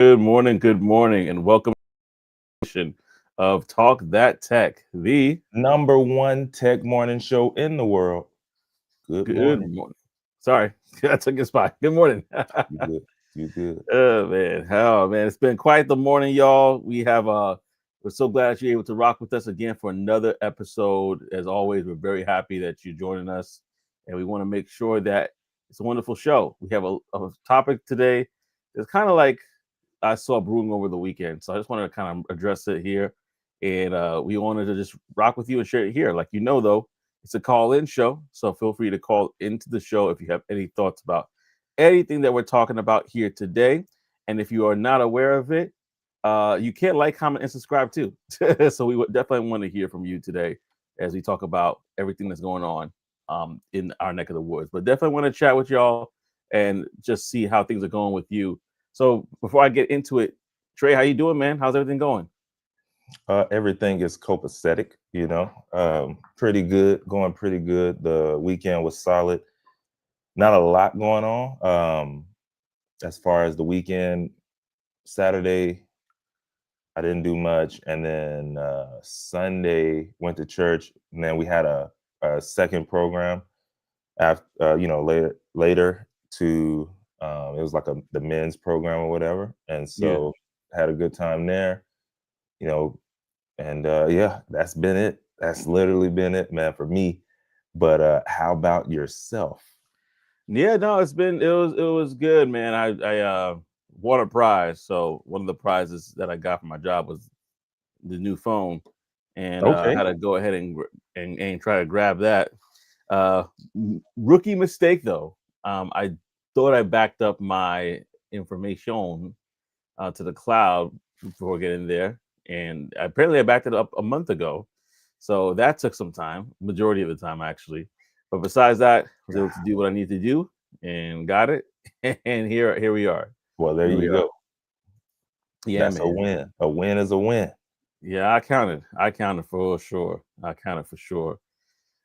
good morning, and welcome to of Talk That Tech. The Number one tech morning show in the world. Good good morning. morning. Sorry, I took your spot. Good morning. You good? You good? Oh man, it's been quite the morning, y'all. We're so glad that you're able to rock with us again for another episode. As always, we're very happy that you're joining us, and we want to make sure that it's a wonderful show. We have a topic today that's kind of like I saw brewing over the weekend. So I just wanted to kind of address it here. And we wanted to just rock with you and share it here. Like, though, it's a call in show. So feel free to call into the show if you have any thoughts about anything that we're talking about here today. And if you are not aware of it, you can like, comment, and subscribe too. So we would definitely want to hear from you today as we talk about everything that's going on in our neck of the woods. But definitely want to chat with y'all and just see how things are going with you. So before I get into it, Trey, how you doing, man? How's everything going? Everything is copacetic, pretty good, going pretty good. The weekend was solid. Not a lot going on. As far as the weekend, Saturday, I didn't do much. And then Sunday, went to church. And then we had a second program after, later to, it was like the men's program or whatever. And so had a good time there, you know, and yeah, that's been it. That's literally been it, man, for me. But how about yourself? Yeah, no, it was good, man. I won a prize. So one of the prizes that I got for my job was the new phone, and I Okay. had to go ahead and try to grab that. Rookie mistake though. I thought I backed up my information to the cloud before getting there, and apparently I backed it up a month ago. So that took some time, majority of the time actually. But besides that, I was able to do what I need to do and got it. And here we are. Well, there Here we you are. go. Yeah, That's a man. win. A win is a win. Yeah, I counted. I counted for sure. I counted for sure.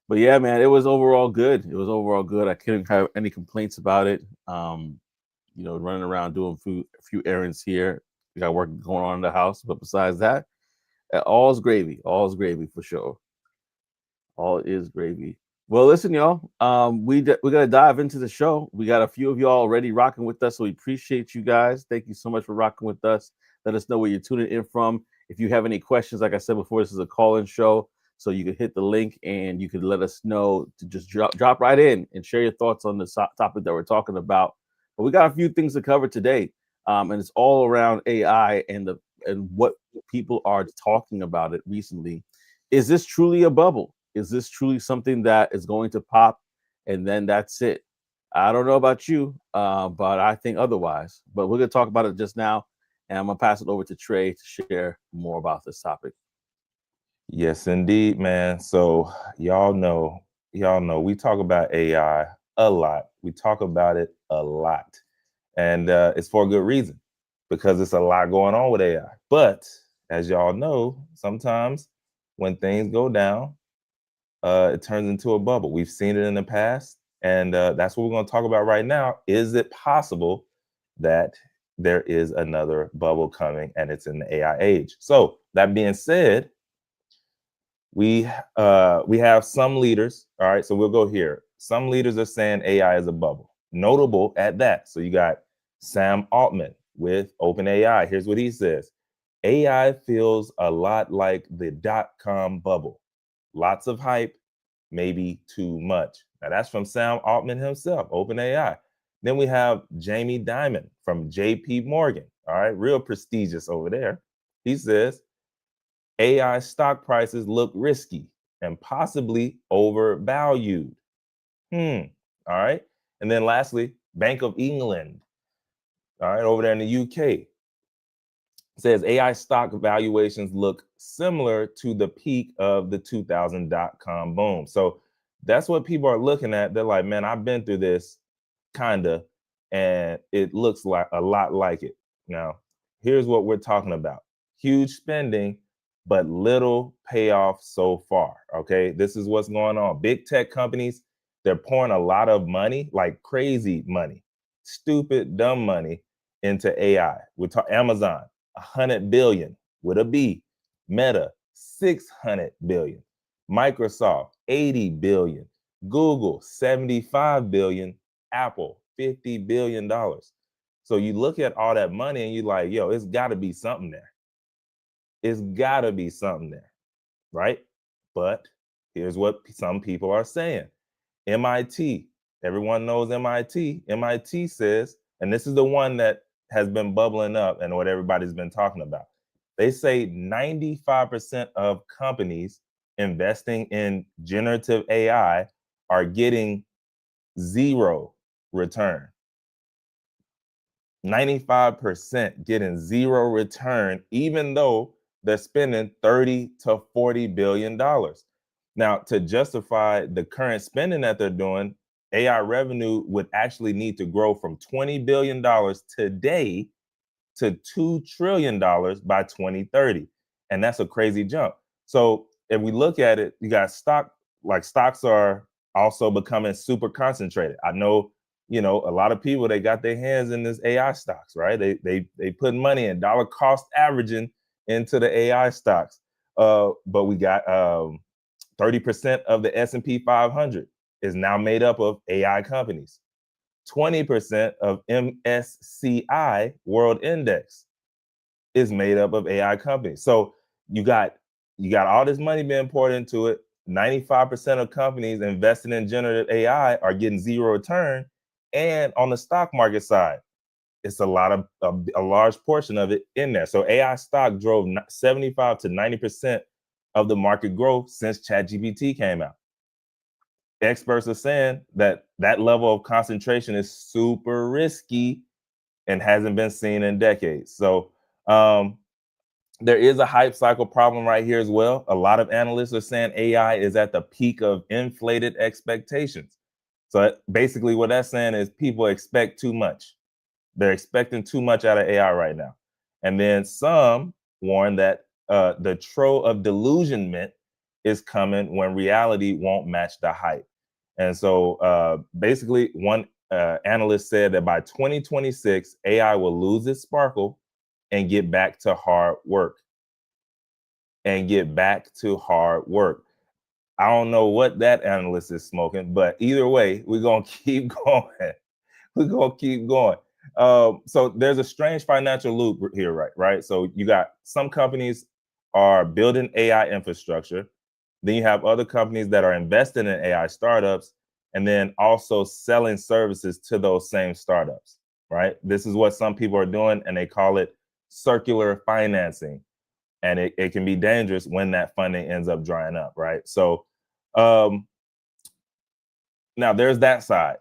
But yeah, man, it was overall good. It was overall good. I couldn't have any complaints about it. Running around doing a few errands here. We got work going on in the house, but besides that, all's gravy. All's gravy for sure. All is gravy. Well, listen, y'all. We gotta dive into the show. We got a few of y'all already rocking with us, so we appreciate you guys. Thank you so much for rocking with us. Let us know where you're tuning in from. If you have any questions, like I said before, this is a call-in show, so you can hit the link and you can let us know to just drop right in and share your thoughts on the topic that we're talking about. But we got a few things to cover today, and it's all around AI and what people are talking about it recently. Is this truly a bubble? Is this truly something that is going to pop and then that's it? I don't know about you, but I think otherwise. But we're going to talk about it just now. And I'm going to pass it over to Trey to share more about this topic. Yes, indeed, man. So y'all know, we talk about AI a lot. We talk about it a lot. And it's for a good reason because it's a lot going on with AI. But as y'all know, sometimes when things go down, it turns into a bubble. We've seen it in the past, and that's what we're going to talk about right now. Is it possible that there is another bubble coming, and it's in the AI age? So that being said, we have some leaders. All right, so we'll go here. Some leaders are saying AI is a bubble. Notable at that. So you got Sam Altman with OpenAI. Here's what he says: AI feels a lot like the dot-com bubble. Lots of hype, maybe too much. Now that's from Sam Altman himself, OpenAI. Then we have Jamie Dimon from JP Morgan. All right, real prestigious over there. He says AI stock prices look risky and possibly overvalued. All right. And then lastly, Bank of England. All right, over there in the UK, says AI stock valuations look similar to the peak of the 2000 dot-com boom. So that's what people are looking at. They're like, man, I've been through this kind of, and it looks like a lot like it. Now, here's what we're talking about: huge spending, but little payoff so far. Okay, this is what's going on. Big tech companies, they're pouring a lot of money, like crazy money, stupid, dumb money, into AI. We're talking Amazon, 100 billion with a B. Meta, 600 billion. Microsoft, 80 billion. Google, 75 billion. Apple, $50 billion. So you look at all that money and you're like, yo, it's got to be something there. It's got to be something there, right? But here's what some people are saying. MIT, everyone knows MIT. MIT says, and this is the one that has been bubbling up and what everybody's been talking about. They say 95% of companies investing in generative AI are getting zero return. 95% getting zero return, even though they're spending 30 to 40 billion dollars. Now, to justify the current spending that they're doing, AI revenue would actually need to grow from $20 billion today to $2 trillion by 2030. And that's a crazy jump. So if we look at it, you got stocks are also becoming super concentrated. I know, a lot of people, they got their hands in this AI stocks, right? They put money in dollar cost averaging into the AI stocks. But we got 30% of the S&P 500 is now made up of AI companies. 20% of MSCI World Index is made up of AI companies. So you got all this money being poured into it. 95% of companies investing in generative AI are getting zero return. And on the stock market side, it's a large portion of it in there. So AI stock drove 75 to 90% of the market growth since ChatGPT came out. Experts are saying that level of concentration is super risky and hasn't been seen in decades. So there is a hype cycle problem right here as well. A lot of analysts are saying AI is at the peak of inflated expectations. So basically what that's saying is people expect too much. They're expecting too much out of AI right now. And then some warn that the trough of delusionment is coming when reality won't match the hype. And so basically one analyst said that by 2026, AI will lose its sparkle and get back to hard work. I don't know what that analyst is smoking, but either way, we're going to keep going. So there's a strange financial loop here, right? So you got some companies are building AI infrastructure. Then you have other companies that are investing in AI startups and then also selling services to those same startups, right? This is what some people are doing, and they call it circular financing. And it can be dangerous when that funding ends up drying up, right? So now there's that side.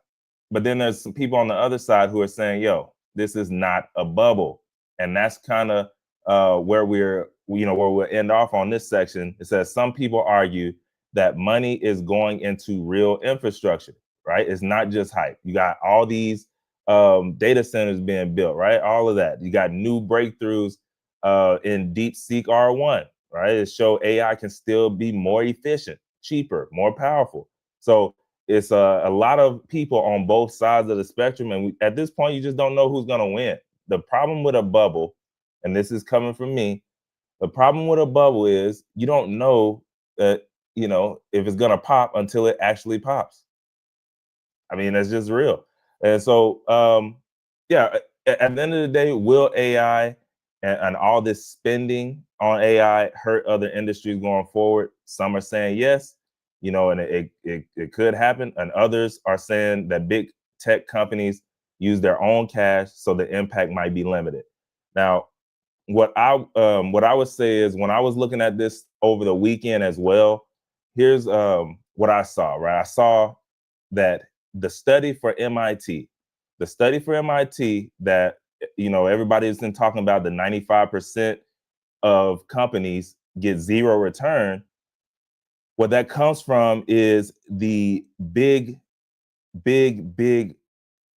But then there's some people on the other side who are saying, yo, this is not a bubble. And that's kind of where we'll end off on this section. It says some people argue that money is going into real infrastructure, right? It's not just hype. You got all these data centers being built, right? All of that. You got new breakthroughs in DeepSeek R1, right? It show AI can still be more efficient, cheaper, more powerful. So it's a lot of people on both sides of the spectrum. And at this point, you just don't know who's going to win. The problem with a bubble, and this is coming from me, the problem with a bubble is you don't know that, if it's going to pop until it actually pops. I mean, that's just real. And so, at the end of the day, will AI and all this spending on AI hurt other industries going forward? Some are saying yes, and it could happen. And others are saying that big tech companies use their own cash, so the impact might be limited. Now, what I would say is when I was looking at this over the weekend as well, here's what I saw, right? I saw that the study for MIT that, everybody's been talking about, the 95% of companies get zero return. What that comes from is the big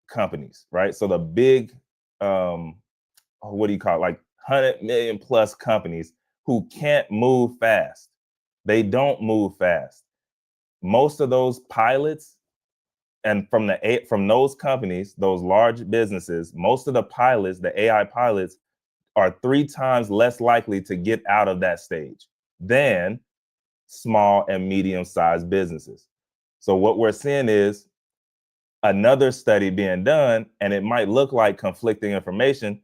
companies, right? So the big, what do you call it? Like 100 million plus companies who can't move fast. They don't move fast. Most of those pilots And from those companies, those large businesses, most of the pilots, the AI pilots, are 3 times less likely to get out of that stage than small and medium-sized businesses. So what we're seeing is another study being done, and it might look like conflicting information.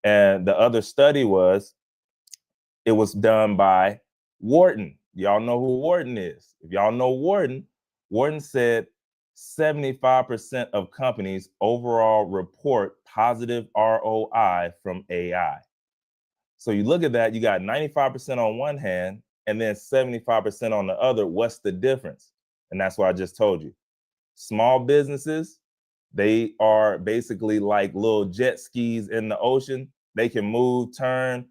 And the other study was done by Wharton. Y'all know who Wharton is. If y'all know Wharton, Wharton said 75% of companies overall report positive ROI from AI. So you look at that, you got 95% on one hand and then 75% on the other. What's the difference? And that's what I just told you. Small businesses, they are basically like little jet skis in the ocean. They can move, turn,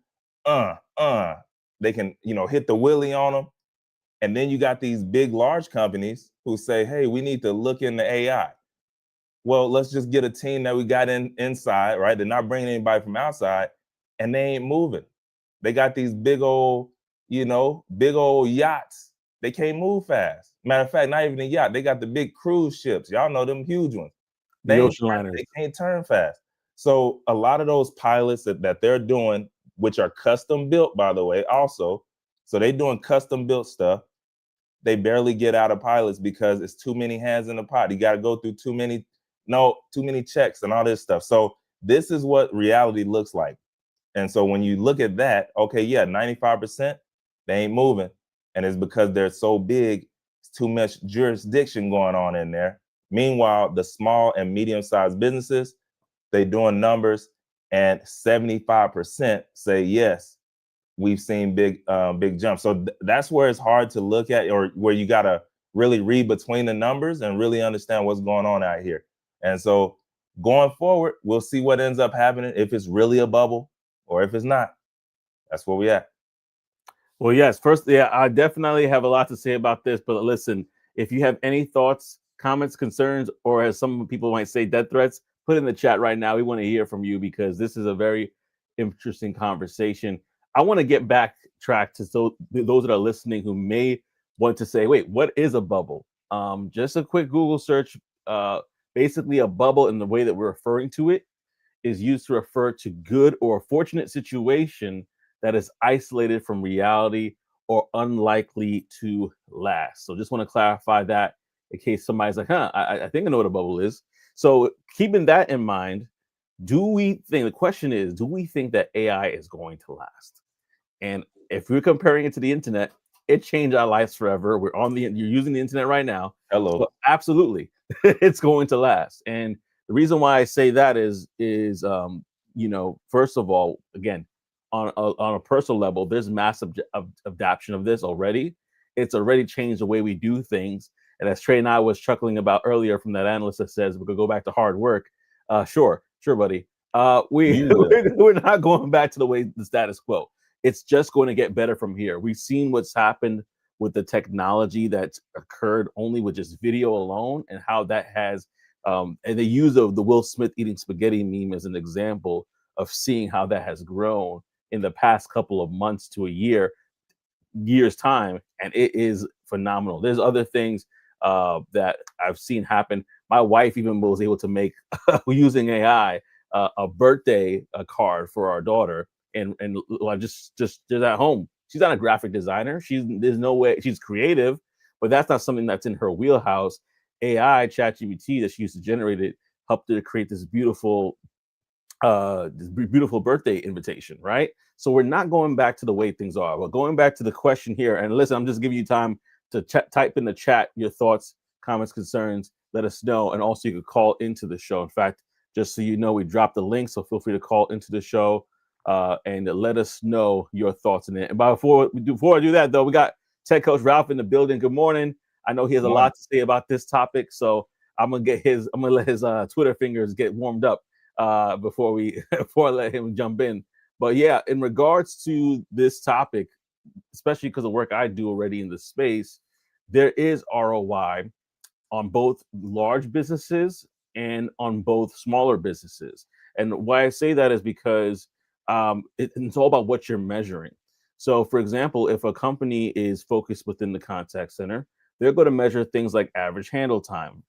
they can, hit the wheelie on them. And then you got these big, large companies who say, hey, we need to look into AI. Well, let's just get a team that we got inside, right? They're not bringing anybody from outside, and they ain't moving. They got these big old yachts. They can't move fast. Matter of fact, not even a yacht. They got the big cruise ships. Y'all know them huge ones. The ocean liners. They can't turn fast. So a lot of those pilots that they're doing, which are custom built, by the way, also. So they doing custom built stuff. They barely get out of pilots because it's too many hands in the pot. You got to go through too many checks and all this stuff. So this is what reality looks like. And so when you look at that, okay, yeah, 95%, they ain't moving. And it's because they're so big, it's too much jurisdiction going on in there. Meanwhile, the small and medium-sized businesses, they doing numbers, and 75% say, yes, we've seen big jumps. So that's where it's hard to look at, or where you got to really read between the numbers and really understand what's going on out here. And so going forward, we'll see what ends up happening, if it's really a bubble or if it's not. That's where we at. Well, yes. First, yeah, I definitely have a lot to say about this. But listen, if you have any thoughts, comments, concerns, or as some people might say, death threats, put in the chat right now. We want to hear from you because this is a very interesting conversation. I want to get backtrack to those that are listening who may want to say, wait, what is a bubble? Just a quick Google search. Basically, a bubble, in the way that we're referring to it, is used to refer to good or fortunate situation that is isolated from reality or unlikely to last. So just want to clarify that in case somebody's like, I think I know what a bubble is. So keeping that in mind, the question is, do we think that AI is going to last? And if we're comparing it to the internet, it changed our lives forever. You're using the internet right now. Hello. So absolutely, it's going to last. And the reason why I say that is first of all, again, on a personal level, there's massive adoption of this already. It's already changed the way we do things. And as Trey and I was chuckling about earlier from that analyst that says we could go back to hard work. Sure, buddy. We're not going back to the way the status quo. It's just going to get better from here. We've seen what's happened with the technology that's occurred only with just video alone, and how that has and the use of the Will Smith eating spaghetti meme as an example of seeing how that has grown in the past couple of months to a year's time, and it is phenomenal. There's other things that I've seen happen. My wife even was able to make using AI a birthday card for our daughter, and just at home. She's not a graphic designer. There's no way she's creative, but that's not something that's in her wheelhouse. AI ChatGPT that she used to generate it helped her to create this beautiful birthday invitation, right? So we're not going back to the way things are. We're going back to the question here. And listen, I'm just giving you time to type in the chat your thoughts, comments, concerns. Let us know. And also you could call into the show. In fact, just so you know, we dropped the link, so feel free to call into the show and let us know your thoughts in it. And before I do that, though, we got Tech Coach Ralph in the building. Good morning. I know he has a lot to say about this topic, so I'm gonna let his Twitter fingers get warmed up before I let him jump in. But yeah, in regards to this topic, especially because of work I do already in the space, there is ROI on both large businesses and on both smaller businesses. And why I say that is because it's all about what you're measuring. So, for example, if a company is focused within the contact center, they're going to measure things like average handle time,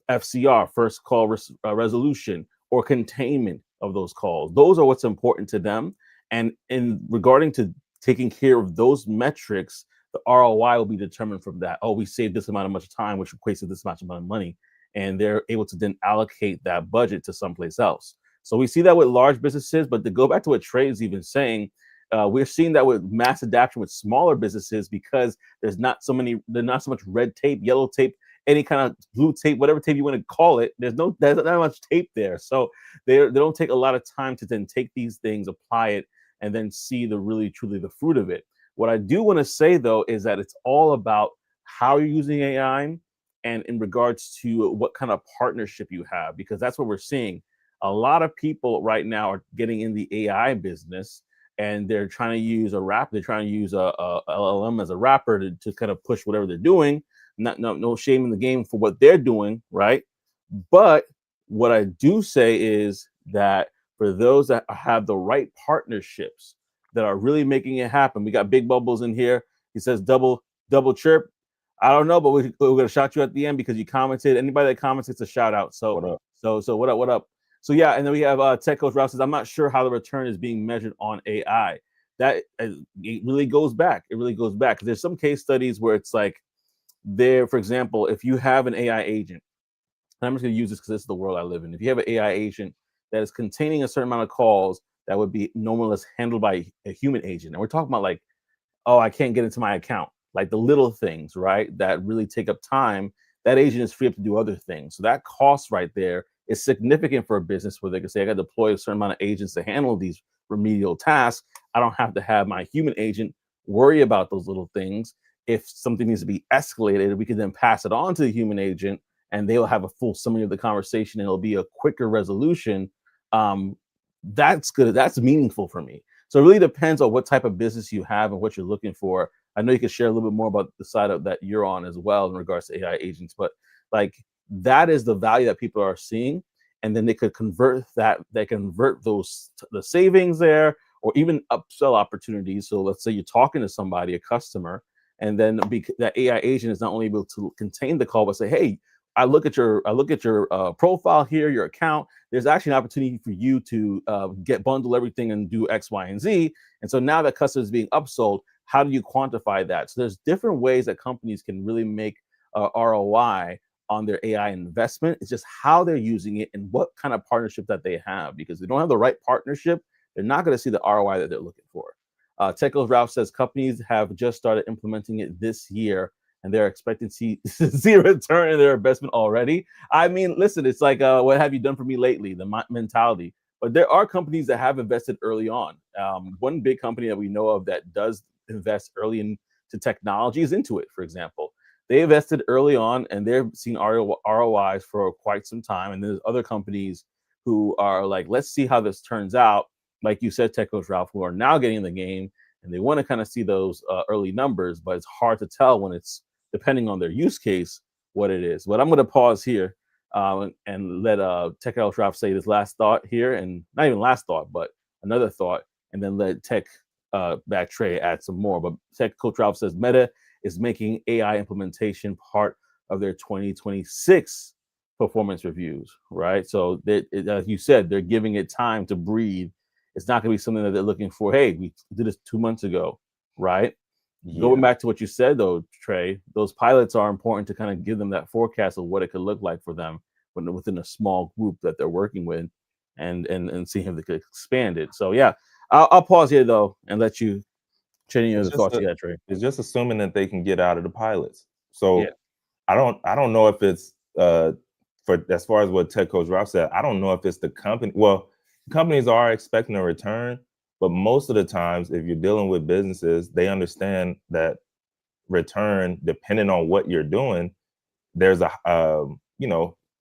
FCR, first call resolution, or containment of those calls. Those are what's important to them. And in regarding to taking care of those metrics, the ROI will be determined from that. Oh, we saved this amount of much time, which equates to this much amount of money. And they're able to then allocate that budget to someplace else. So we see that with large businesses, but to go back to what Trey is even saying, we're seeing that with mass adoption with smaller businesses because there's not so much red tape, yellow tape, any kind of blue tape, whatever tape you want to call it. There's not much tape there, so they don't take a lot of time to then take these things, apply it, and then see the really truly the fruit of it. What I do want to say though is that it's all about how you're using AI and in regards to what kind of partnership you have, because that's what we're seeing. A lot of people right now are getting in the AI business and they're trying to use they're trying to use a LLM as a wrapper to kind of push whatever they're doing. No shame in the game for what they're doing, right? But what I do say is that for those that have the right partnerships that are really making it happen, we got Big Bubbles in here. He says double chirp. I don't know, but we're gonna shout you at the end because you commented. Anybody that comments gets a shout out. So What up? so what up? What up? So yeah, and then we have Tech Coach Ralph says, I'm not sure how the return is being measured on AI. That it really goes back. It really goes back because there's some case studies where it's like there, for example, if you have an AI agent, and I'm just going to use this because this is the world I live in. If you have an AI agent that is containing a certain amount of calls that would be normally handled by a human agent, and we're talking about like, oh, I can't get into my account, like the little things, right, that really take up time, that agent is free up to do other things. So that cost right there is significant for a business where they can say, I got to deploy a certain amount of agents to handle these remedial tasks. I don't have to have my human agent worry about those little things. If something needs to be escalated, we can then pass it on to the human agent and they'll have a full summary of the conversation and it'll be a quicker resolution. um, that's good. That's meaningful for me. So it really depends on what type of business you have and what you're looking for. I know you can share a little bit more about the side of that you're on as well in regards to AI agents, but like that is the value that people are seeing, and then they could convert that. They convert those the savings there, or even upsell opportunities. So let's say you're talking to somebody, a customer, and then that AI agent is not only able to contain the call, but say, "Hey, I look at your profile here, your account. There's actually an opportunity for you to get bundle everything and do X, Y, and Z." And so now that customer is being upsold, how do you quantify that? So there's different ways that companies can really make ROI on their AI investment. It's just how they're using it and what kind of partnership that they have. Because if they don't have the right partnership, they're not going to see the ROI that they're looking for. Techos Ralph says companies have just started implementing it this year and they're expecting to see a return in their investment already. I mean, listen, it's like, what have you done for me lately? The mentality. But there are companies that have invested early on. One big company that we know of that does invest early into technology is Intuit, for example. They invested early on and they've seen ROIs for quite some time. And there's other companies who are like, let's see how this turns out. Like you said, Tech Coach Ralph, who are now getting in the game and they want to kind of see those early numbers, but it's hard to tell when it's depending on their use case what it is. But I'm going to pause here and let Tech Coach Ralph say this last thought here, and not even last thought, but another thought, and then let Tech back Trey add some more. But Tech Coach Ralph says Meta is making AI implementation part of their 2026 performance reviews, right? So as you said, they're giving it time to breathe. It's not going to be something that they're looking for. Hey, we did this 2 months ago, right? Yeah. Going back to what you said though, Trey, those pilots are important to kind of give them that forecast of what it could look like for them within a small group that they're working with, and see if they could expand it. So yeah, I'll pause here though and let you share any It's other just thoughts you got, Trey. it's just assuming that they can get out of the pilots. Yeah. So I don't know if it's for as far as what Tech Coach Ralph said. I don't know if it's the company. Well, companies are expecting a return, but most of the times, if you're dealing with businesses, they understand that return, depending on what you're doing, there's a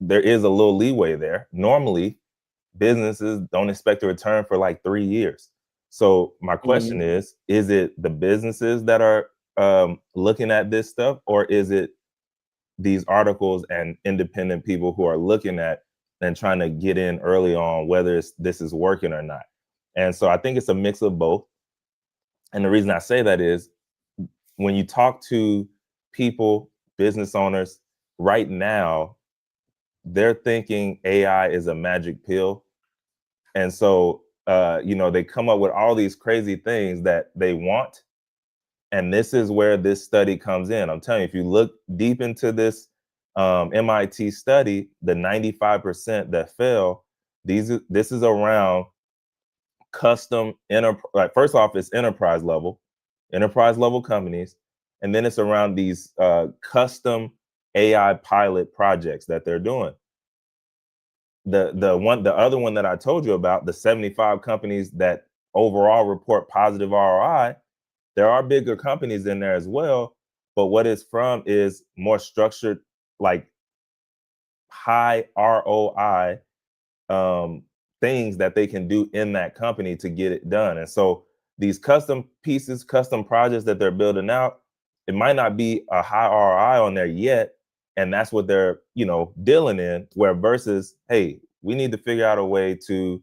there is a little leeway there. Normally, businesses don't expect a return for like 3 years. So my question is it the businesses that are looking at this stuff, or is it these articles and independent people who are looking at and trying to get in early on whether this is working or not? And so I think it's a mix of both. And the reason I say that is when you talk to people, business owners right now, they're thinking AI is a magic pill. And so, they come up with all these crazy things that they want. And this is where this study comes in. I'm telling you, if you look deep into this MIT study, the 95% that fail, this is around custom like first off, it's enterprise level companies, and then it's around these custom AI pilot projects that they're doing. The other one that I told you about, the 75 companies that overall report positive ROI, there are bigger companies in there as well, but what it's from is more structured, like high ROI things that they can do in that company to get it done. And so these custom pieces, custom projects that they're building out, it might not be a high ROI on there yet. And that's what they're, dealing in, where versus, hey, we need to figure out a way to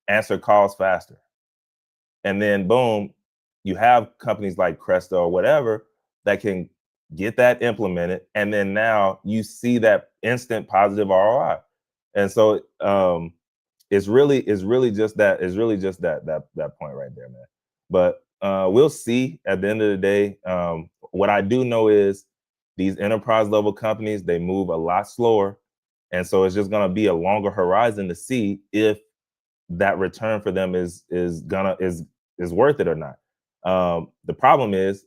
answer calls faster. And then boom, you have companies like Cresta or whatever that can get that implemented. And then now you see that instant positive ROI. And so it's really just that point right there, man. But we'll see at the end of the day. What I do know is these enterprise level companies, they move a lot slower. And so it's just gonna be a longer horizon to see if that return for them is worth it or not. The problem is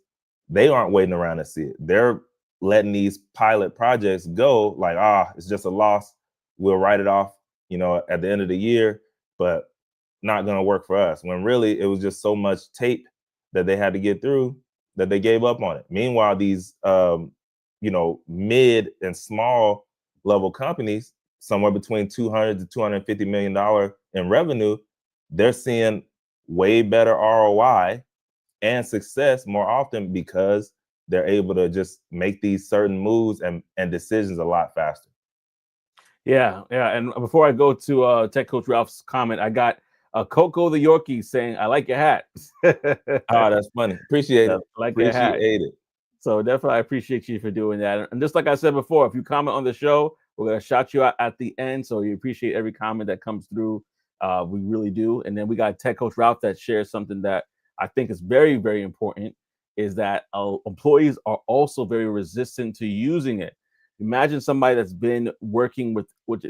they aren't waiting around to see it. They're letting these pilot projects go like, it's just a loss. We'll write it off, at the end of the year, but not going to work for us. When really it was just so much tape that they had to get through that they gave up on it. Meanwhile, these, mid and small level companies, somewhere between $200 to $250 million in revenue, they're seeing way better ROI and success more often because they're able to just make these certain moves and decisions a lot faster. Yeah. And before I go to Tech Coach Ralph's comment, I got Coco the Yorkie saying, "I like your hat." That's funny. Appreciate it. I like your hat. It. So definitely, I appreciate you for doing that. And just like I said before, if you comment on the show, we're gonna shout you out at the end. So we appreciate every comment that comes through. We really do. And then we got Tech Coach Ralph that shares something that I think is very, very important, is that employees are also very resistant to using it. Imagine somebody that's been working with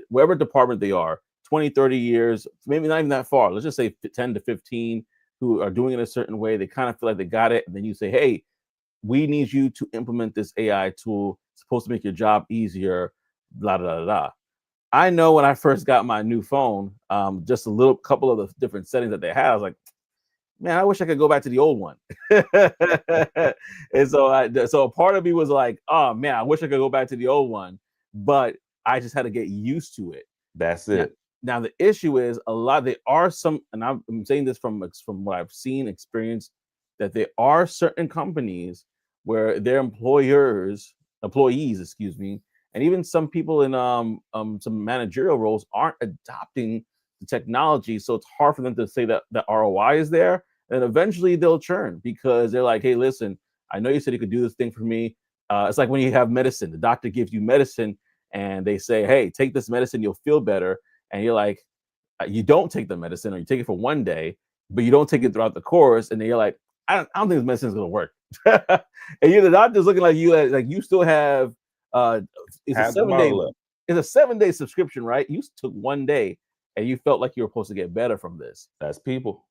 whatever department they are, 20, 30 years, maybe not even that far. Let's just say 10 to 15, who are doing it a certain way. They kind of feel like they got it. And then you say, hey, we need you to implement this AI tool. It's supposed to make your job easier, blah, blah, blah, blah. I know when I first got my new phone, just a couple of the different settings that they had, I was like, man, I wish I could go back to the old one. And so a part of me was like, oh man, I wish I could go back to the old one, but I just had to get used to it. That's it. Now the issue is there are some, and I'm saying this from what I've seen, experienced, that there are certain companies where their employees, excuse me, and even some people in some managerial roles aren't adopting the technology. So it's hard for them to say that the ROI is there. And eventually they'll churn because they're like, hey, listen, I know you said you could do this thing for me. It's like when you have medicine, the doctor gives you medicine and they say, hey, take this medicine, you'll feel better. And you're like, you don't take the medicine, or you take it for one day, but you don't take it throughout the course. And then you're like, I don't think this medicine is going to work. And the doctor's looking like you still have, it's a 7-day subscription, right? You took 1 day and you felt like you were supposed to get better from this. That's people.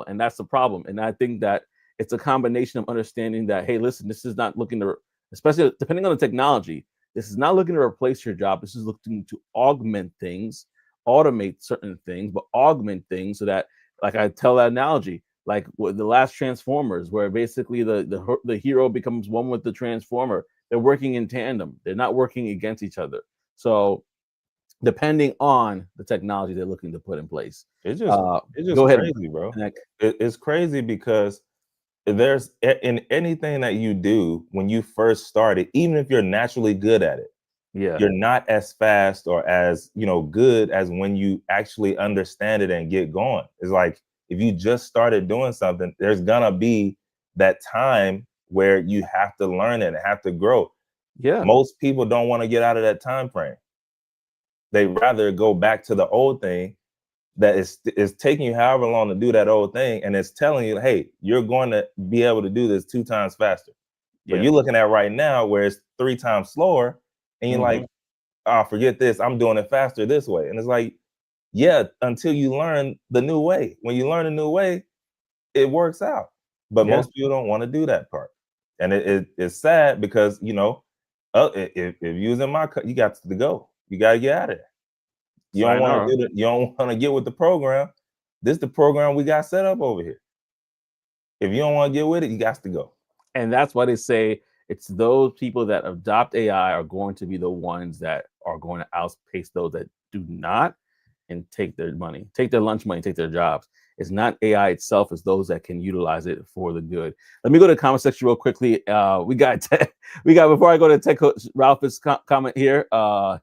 And that's the problem. And I think that it's a combination of understanding that, hey, listen, this is not looking to, especially depending on the technology, this is not looking to replace your job. This is looking to augment things, automate certain things, but augment things so that, like I tell that analogy, like with the last Transformers, where basically the hero becomes one with the Transformer. They're working in tandem. They're not working against each other. So depending on the technology they're looking to put in place. It's just go ahead, crazy, bro. It's crazy because there's in anything that you do when you first started, even if you're naturally good at it, you're not as fast or as good as when you actually understand it and get going. It's like if you just started doing something, there's gonna be that time where you have to learn it and have to grow. Yeah. Most people don't want to get out of that time frame. They rather go back to the old thing that is taking you however long to do that old thing, and it's telling you, hey, you're going to be able to do this 2 times faster. But Yeah. you're looking at right now where it's 3 times slower, and you're Mm-hmm. like, oh, forget this. I'm doing it faster this way. And it's like, yeah, until you learn the new way. When you learn a new way, it works out. But Yeah. most people don't want to do that part. And it's sad because, if you was in my you got to go. You got to get out of there. You don't want to Sayonara. do it. You don't want to get with the program. This is the program we got set up over here. If you don't want to get with it, you got to go. And that's why they say it's those people that adopt AI are going to be the ones that are going to outpace those that do not and take their money, take their lunch money, take their jobs. It's not AI itself, it's those that can utilize it for the good. Let me go to the comment section real quickly. We got before I go to Tech Coach Ralph's comment here.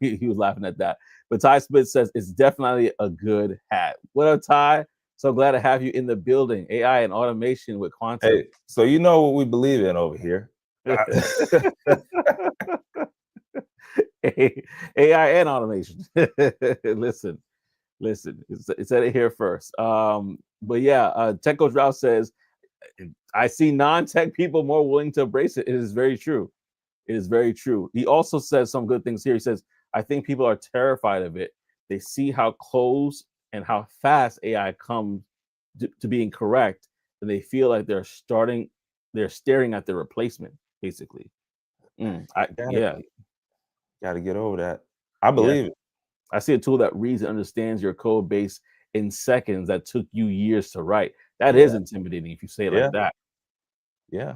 He was laughing at that. But Ty Smith says it's definitely a good hat. What up, Ty? So glad to have you in the building. AI and automation with quantum. Hey, so you know what we believe in over here. AI and automation. listen, it said it here first. But yeah, Tech Coach Ralph says, I see non-tech people more willing to embrace it. It is very true. It is very true. He also says some good things here. He says, I think people are terrified of it. They see how close and how fast AI comes to being correct, and they feel like they're staring at the replacement, basically. Yeah, Got to get over that. I yeah. believe it. I see a tool that reads and understands your code base in seconds that took you years to write. That is Yeah. intimidating if you say it Yeah. like that. Yeah.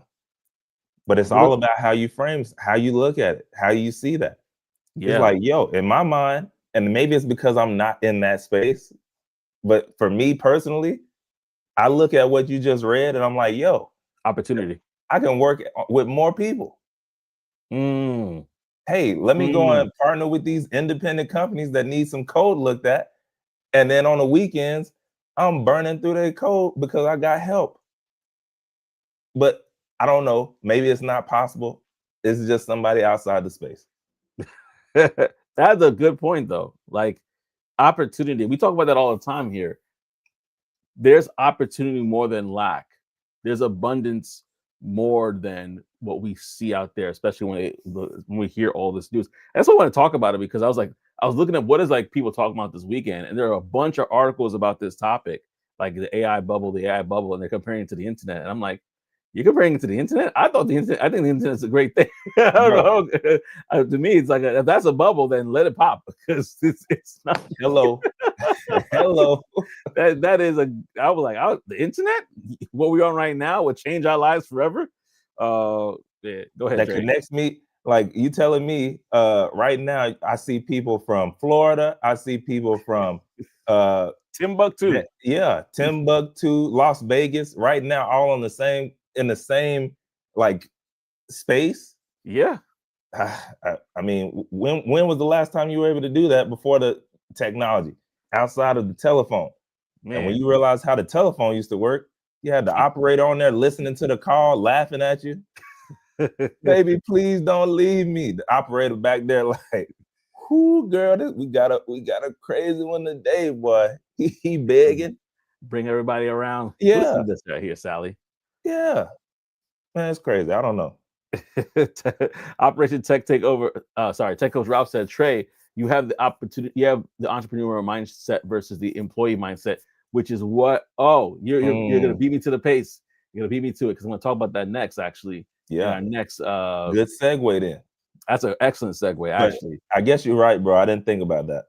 But it's But all look, about how you frame, how you look at it, how you see that. It's yeah, like, yo, in my mind, and maybe it's because I'm not in that space, but for me personally, I look at what you just read and I'm like, yo, opportunity. I can work with more people. Mm, Hey, let me go mm. and partner with these independent companies that need some code looked at. And then on the weekends, I'm burning through their code because I got help. But I don't know. Maybe it's not possible. It's just somebody outside the space. That's a good point, though. Like opportunity. We talk about that all the time here. There's opportunity more than lack. There's abundance more than what we see out there, especially when we hear all this news. That's why I want to talk about it because I was looking at what is like people talking about this weekend, and there are a bunch of articles about this topic, like the AI bubble, and they're comparing it to the internet. And I'm like, you're comparing it to the internet? I think the internet's a great thing. I don't Bro, know. To me, it's like if that's a bubble, then let it pop because it's not. hello. Hello. That is a. I was like, the internet, what we're on right now, would change our lives forever. Yeah, go ahead, That Trey. connects me. Like you telling me right now, I see people from Florida. I see people from Timbuktu. Timbuktu, Las Vegas, right now, all on the same in the same like space. Yeah, I mean, when was the last time you were able to do that before the technology outside of the telephone? And when man. you realize how the telephone used to work, you had the operator on there listening to the call, laughing at you. Baby, please don't leave me. The operator back there, like, whoo, girl, we got a crazy one today, boy. He begging. Bring everybody around. Yeah, Listen to this right here, Sally. yeah. Man, it's crazy. I don't know. Operation Tech Takeover. Tech Coach Ralph said, Trey, you have the opportunity, you have the entrepreneurial mindset versus the employee mindset, which is what. Oh, you're gonna Mm, beat me to the pace. You're gonna beat me to it because I'm gonna talk about that next, actually. In yeah, our next good segue then. that's an excellent segue, But actually. I guess you're right, bro. I didn't think about that.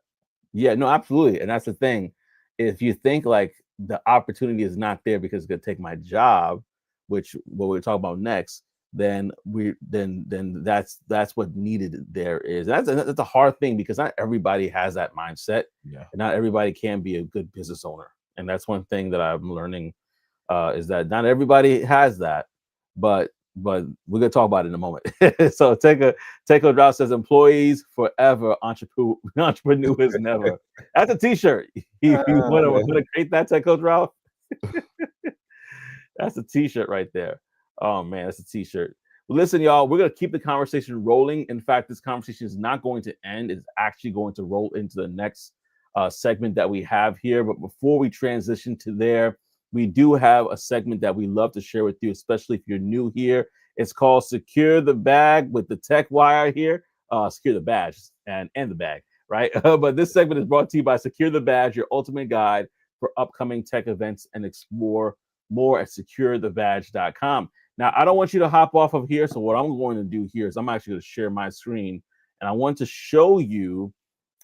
Yeah, no, absolutely. And that's the thing. If you think like the opportunity is not there because it's gonna take my job, which what we're talking about next, then that's what needed there is. That's a hard thing because not everybody has that mindset, Yeah. and not everybody can be a good business owner. And that's one thing that I'm learning is that not everybody has that, but we're gonna talk about it in a moment. So take a drop says employees forever, entrepreneurs never. That's a t-shirt. You want to create that, Tech Coach Ralph? That's a t-shirt right there. Oh man, that's a t-shirt. Listen, y'all, we're going to keep the conversation rolling. In fact, this conversation is not going to end. It's actually going to roll into the next segment that we have here. But before we transition to there, we do have a segment that we love to share with you, especially if you're new here. It's called Secure the Bag with the Tech Wire here. Secure the badge and the bag, right? But this segment is brought to you by Secure the Badge, your ultimate guide for upcoming tech events, and explore more at securethebadge.com. Now, I don't want you to hop off of here. So what I'm going to do here is I'm actually going to share my screen, and I want to show you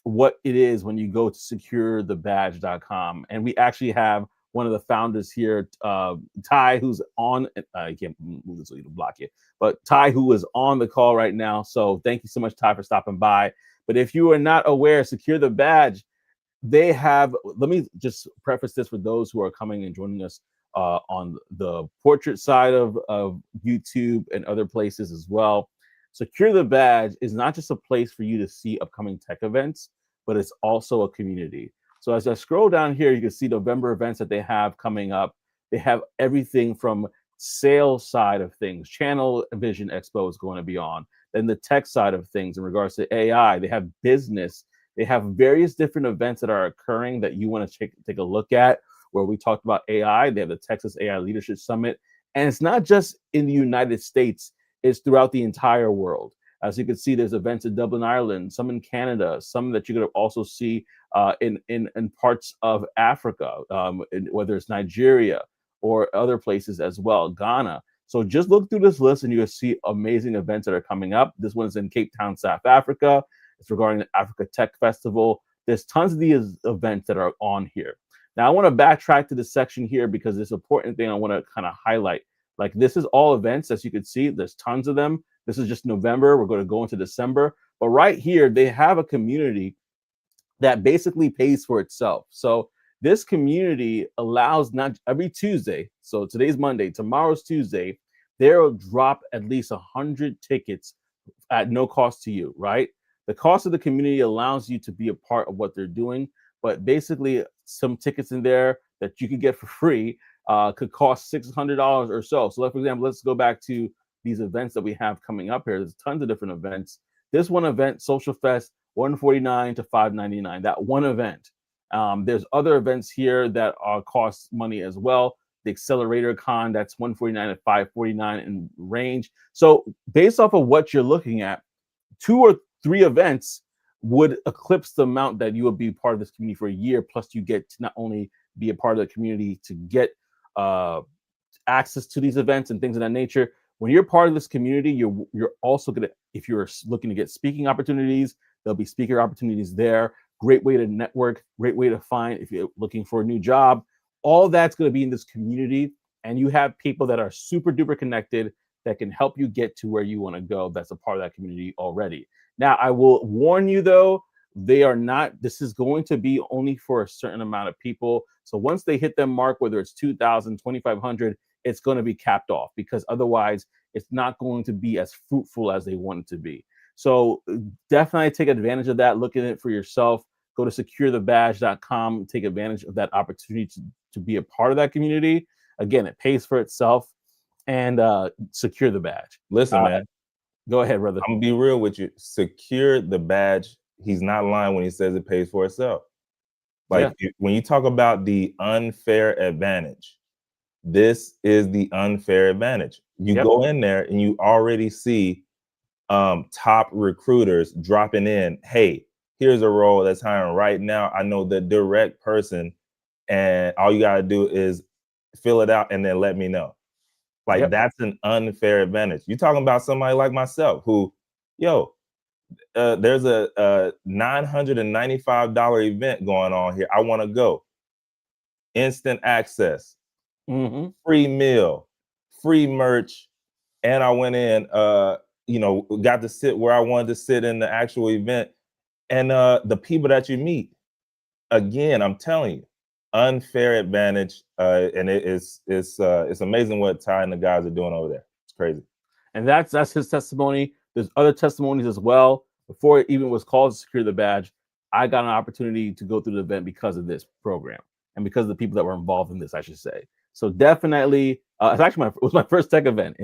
what it is when you go to securethebadge.com. And we actually have one of the founders here, Ty, who's on. I can't move this so you can block it, but Ty, who is on the call right now. So thank you so much, Ty, for stopping by. But if you are not aware, Secure the Badge, they have, let me just preface this for those who are coming and joining us on the portrait side of YouTube and other places as well. Secure the Badge is not just a place for you to see upcoming tech events, but it's also a community. So as I scroll down here, you can see November events that they have coming up. They have everything from sales side of things. Channel Vision Expo is going to be on. Then the tech side of things in regards to AI. They have business. They have various different events that are occurring that you want to take a look at, where we talked about AI. They have the Texas AI Leadership Summit. And it's not just in the United States, it's throughout the entire world. As you can see, there's events in Dublin, Ireland, some in Canada, some that you're going to also see in parts of Africa, whether it's Nigeria or other places as well, Ghana. So just look through this list and you'll see amazing events that are coming up. This one's in Cape Town, South Africa. It's regarding the Africa Tech Festival. There's tons of these events that are on here. Now, I want to backtrack to this section here because it's an important thing I want to kind of highlight. Like, this is all events, as you can see. There's tons of them. This is just November. We're going to go into December. But right here, they have a community that basically pays for itself. So this community allows not every Tuesday. So today's Monday, tomorrow's Tuesday. They'll drop at least 100 tickets at no cost to you, right? The cost of the community allows you to be a part of what they're doing. But basically, some tickets in there that you could get for free could cost $600 or so. So, for example, let's go back to these events that we have coming up here. There's tons of different events. This one event, Social Fest, $149 to $599. That one event. There's other events here that cost money as well. The Accelerator Con, that's $149 to $549 in range. So, based off of what you're looking at, 2 or 3 events would eclipse the amount that you would be part of this community for a year. Plus, you get to not only be a part of the community to get access to these events and things of that nature. When you're part of this community, you're also gonna, if you're looking to get speaking opportunities, there'll be speaker opportunities there. Great way to network. Great way to find if you're looking for a new job. All that's going to be in this community, and you have people that are super duper connected that can help you get to where you want to go. That's a part of that community already. Now, I will warn you though, they are not, this is going to be only for a certain amount of people. So once they hit their mark, whether it's 2,000, 2,500, it's going to be capped off because otherwise it's not going to be as fruitful as they want it to be. So definitely take advantage of that. Look at it for yourself. Go to securethebadge.com, take advantage of that opportunity to be a part of that community. Again, it pays for itself, and secure the badge. Listen, man. Go ahead, brother. I'm gonna be real with you. Secure the badge. He's not lying when he says it pays for itself. Like when you talk about the unfair advantage, this is the unfair advantage. You go in there and you already see top recruiters dropping in. Hey, here's a role that's hiring right now. I know the direct person, and all you gotta do is fill it out and then let me know. Like that's an unfair advantage. You're talking about somebody like myself who, there's a $995 event going on here. I want to go. Instant access, free meal, free merch, and I went in. Got to sit where I wanted to sit in the actual event, and the people that you meet. Again, I'm telling you, unfair advantage, and it's amazing what Ty and the guys are doing over there. It's crazy. And that's his testimony. There's other testimonies as well. Before it even was called Secure the Badge, I got an opportunity to go through the event because of this program and because of the people that were involved in this, I should say. So definitely It's actually it was my first tech event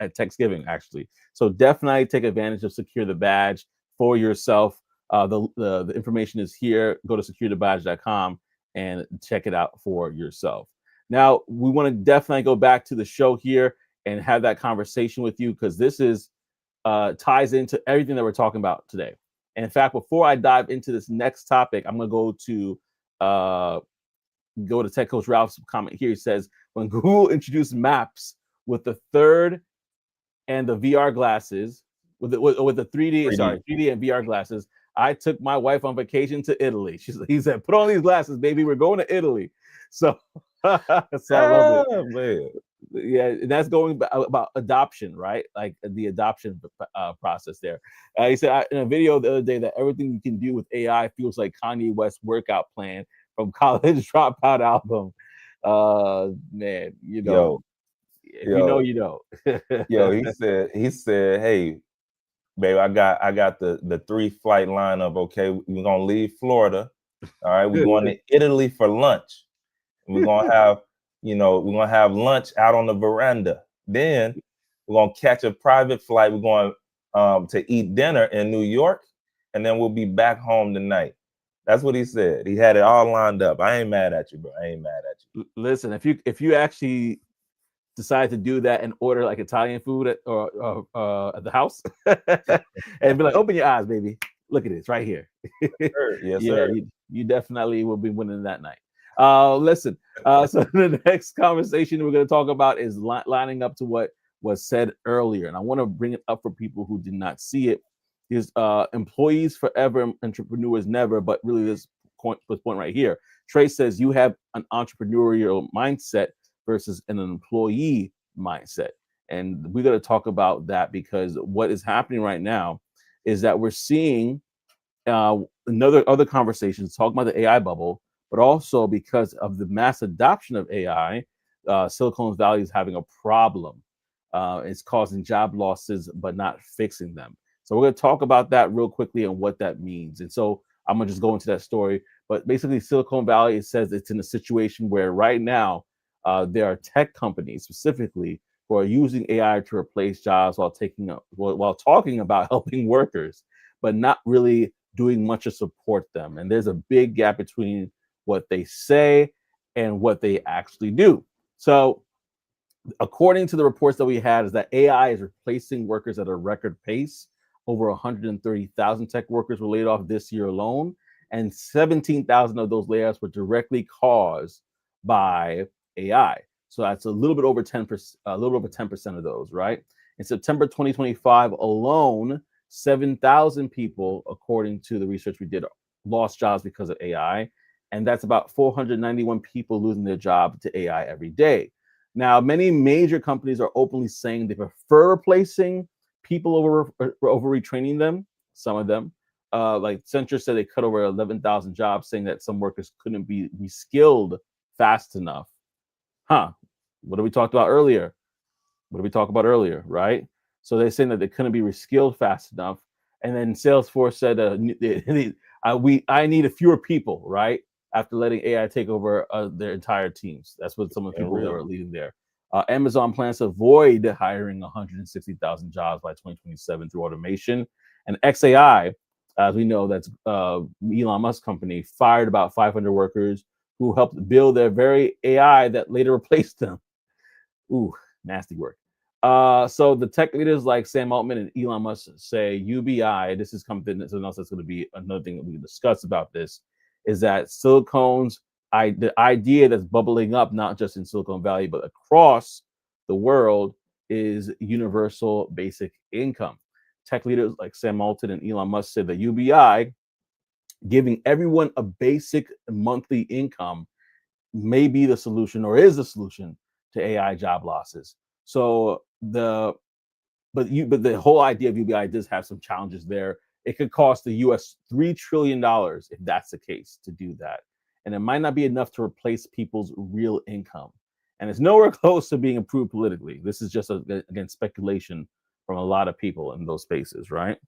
at Thanksgiving, actually. So definitely take advantage of Secure the Badge for yourself. The information is here. Go to securethebadge.com and check it out for yourself. Now, we want to definitely go back to the show here and have that conversation with you, because this is ties into everything that we're talking about today. And in fact, before I dive into this next topic, I'm going to go to Tech Coach Ralph's comment here. He says, when Google introduced Maps with the third and the VR glasses, with the 3D, 3D. sorry, 3D and VR glasses, I took my wife on vacation to Italy. He said, put on these glasses, baby. We're going to Italy. So, so I love it. Man. Yeah, and that's going about adoption, right? Like the adoption process there. He said in a video the other day that everything you can do with AI feels like Kanye West's workout plan from College Dropout album. Man, you know, if you know, you know. He said, hey, babe, I got the 3-flight lineup. Okay, we're gonna leave Florida. All right, we're going to Italy for lunch. We're gonna have, we're gonna have lunch out on the veranda. Then we're gonna catch a private flight. We're going to eat dinner in New York, and then we'll be back home tonight. That's what he said. He had it all lined up. I ain't mad at you, bro. I ain't mad at you. Listen, if you actually decide to do that and order like Italian food at the house, and be like, open your eyes, baby. Look at this right here. Yes, yeah, sir. you definitely will be winning that night. Listen, so the next conversation we're going to talk about is lining up to what was said earlier, and I want to bring it up for people who did not see it. Is employees forever, entrepreneurs never, but really this point right here. Trey says you have an entrepreneurial mindset versus an employee mindset, and we're going to talk about that, because what is happening right now is that we're seeing other conversations talking about the AI bubble, but also because of the mass adoption of AI, Silicon Valley is having a problem. It's causing job losses, but not fixing them. So we're going to talk about that real quickly and what that means. And so I'm going to just go into that story. But basically, Silicon Valley, it says it's in a situation where right now there are tech companies specifically who are using AI to replace jobs while talking about helping workers, but not really doing much to support them. And there's a big gap between what they say and what they actually do. So according to the reports that we had, is that AI is replacing workers at a record pace. Over 130,000 tech workers were laid off this year alone, and 17,000 of those layoffs were directly caused by AI. So that's a little bit over 10%, a little over 10% of those, right? In September 2025 alone, 7,000 people, according to the research we did, lost jobs because of AI. And that's about 491 people losing their job to AI every day. Now, many major companies are openly saying they prefer replacing people over retraining them. Some of them, like Accenture said, they cut over 11,000 jobs, saying that some workers couldn't be reskilled fast enough. What did we talk about earlier? Right? So they're saying that they couldn't be reskilled fast enough. And then Salesforce said, I need fewer people, right? After letting AI take over their entire teams. That's what some of the people that were leading there. Amazon plans to avoid hiring 160,000 jobs by 2027 through automation. And XAI, as we know, that's Elon Musk's company, fired about 500 workers who helped build their very AI that later replaced them. Ooh, nasty work. So the tech leaders like Sam Altman and Elon Musk say UBI, this is something else that's going to be another thing that we can discuss about this, is that the idea that's bubbling up, not just in Silicon Valley, but across the world, is universal basic income. Tech leaders like Sam Altman and Elon Musk said that UBI, giving everyone a basic monthly income, may be the solution, or is the solution, to AI job losses. So the whole idea of UBI does have some challenges there. It could cost the U.S. $3 trillion if that's the case to do that, and it might not be enough to replace people's real income. And it's nowhere close to being approved politically. This is just again speculation from a lot of people in those spaces, right?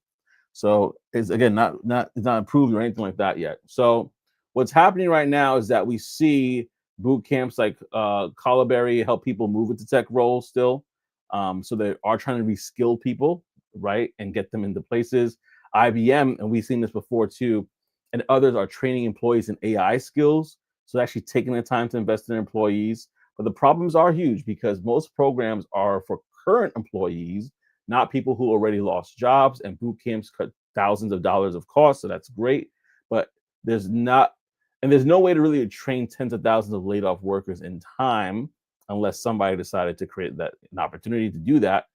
So it's again not approved or anything like that yet. So what's happening right now is that we see Boot camps like Berry help people move into tech roles still. So they are trying to reskill people, right, and get them into places. IBM, and we've seen this before too, and others are training employees in AI skills. So actually taking the time to invest in employees. But the problems are huge because most programs are for current employees, not people who already lost jobs. And boot camps cut thousands of dollars of costs, so that's great. But there's not, and there's no way to really train tens of thousands of laid off workers in time unless somebody decided to create that an opportunity to do that,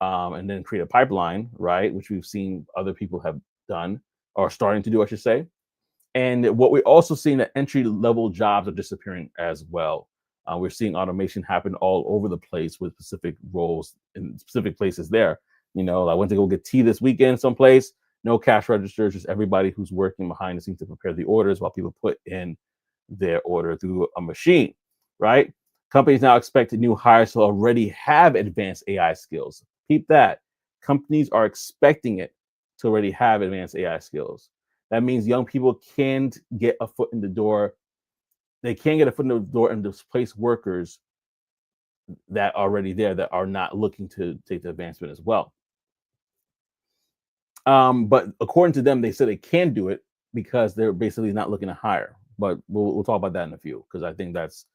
and then create a pipeline, right? Which we've seen other people have done or starting to do, I should say. And what we're also seeing that entry level jobs are disappearing as well. We're seeing automation happen all over the place with specific roles in specific places there. I went to go get tea this weekend someplace, no cash registers, just everybody who's working behind the scenes to prepare the orders while people put in their order through a machine, right? Companies now expect new hires to already have advanced AI skills. Keep that. Companies are expecting it to already have advanced AI skills. That means young people can't get a foot in the door. They can't get a foot in the door and displace workers that are already there that are not looking to take the advancement as well. But according to them, they said they can do it because they're basically not looking to hire. But we'll talk about that in a few because I think that's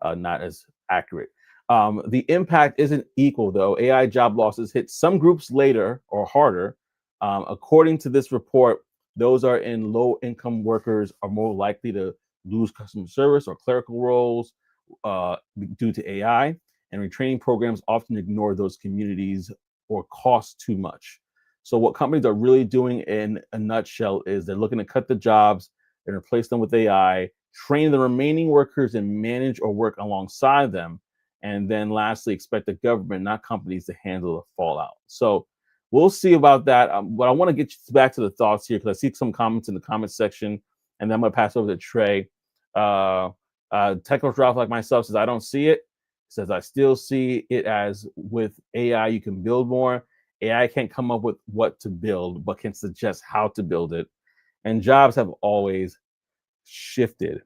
not as accurate. The impact isn't equal though. AI job losses hit some groups later or harder. According to this report, those are in low income workers are more likely to lose customer service or clerical roles due to AI, and retraining programs often ignore those communities or cost too much. So what companies are really doing in a nutshell is they're looking to cut the jobs and replace them with AI, train the remaining workers and manage or work alongside them. And then lastly, expect the government, not companies, to handle the fallout. So we'll see about that. But I want to get back to the thoughts here because I see some comments in the comment section, and then I'm going to pass over to Trey. Techno Drop, like myself, says, I don't see it. Says, I still see it as with AI, you can build more. AI can't come up with what to build, but can suggest how to build it. And jobs have always shifted.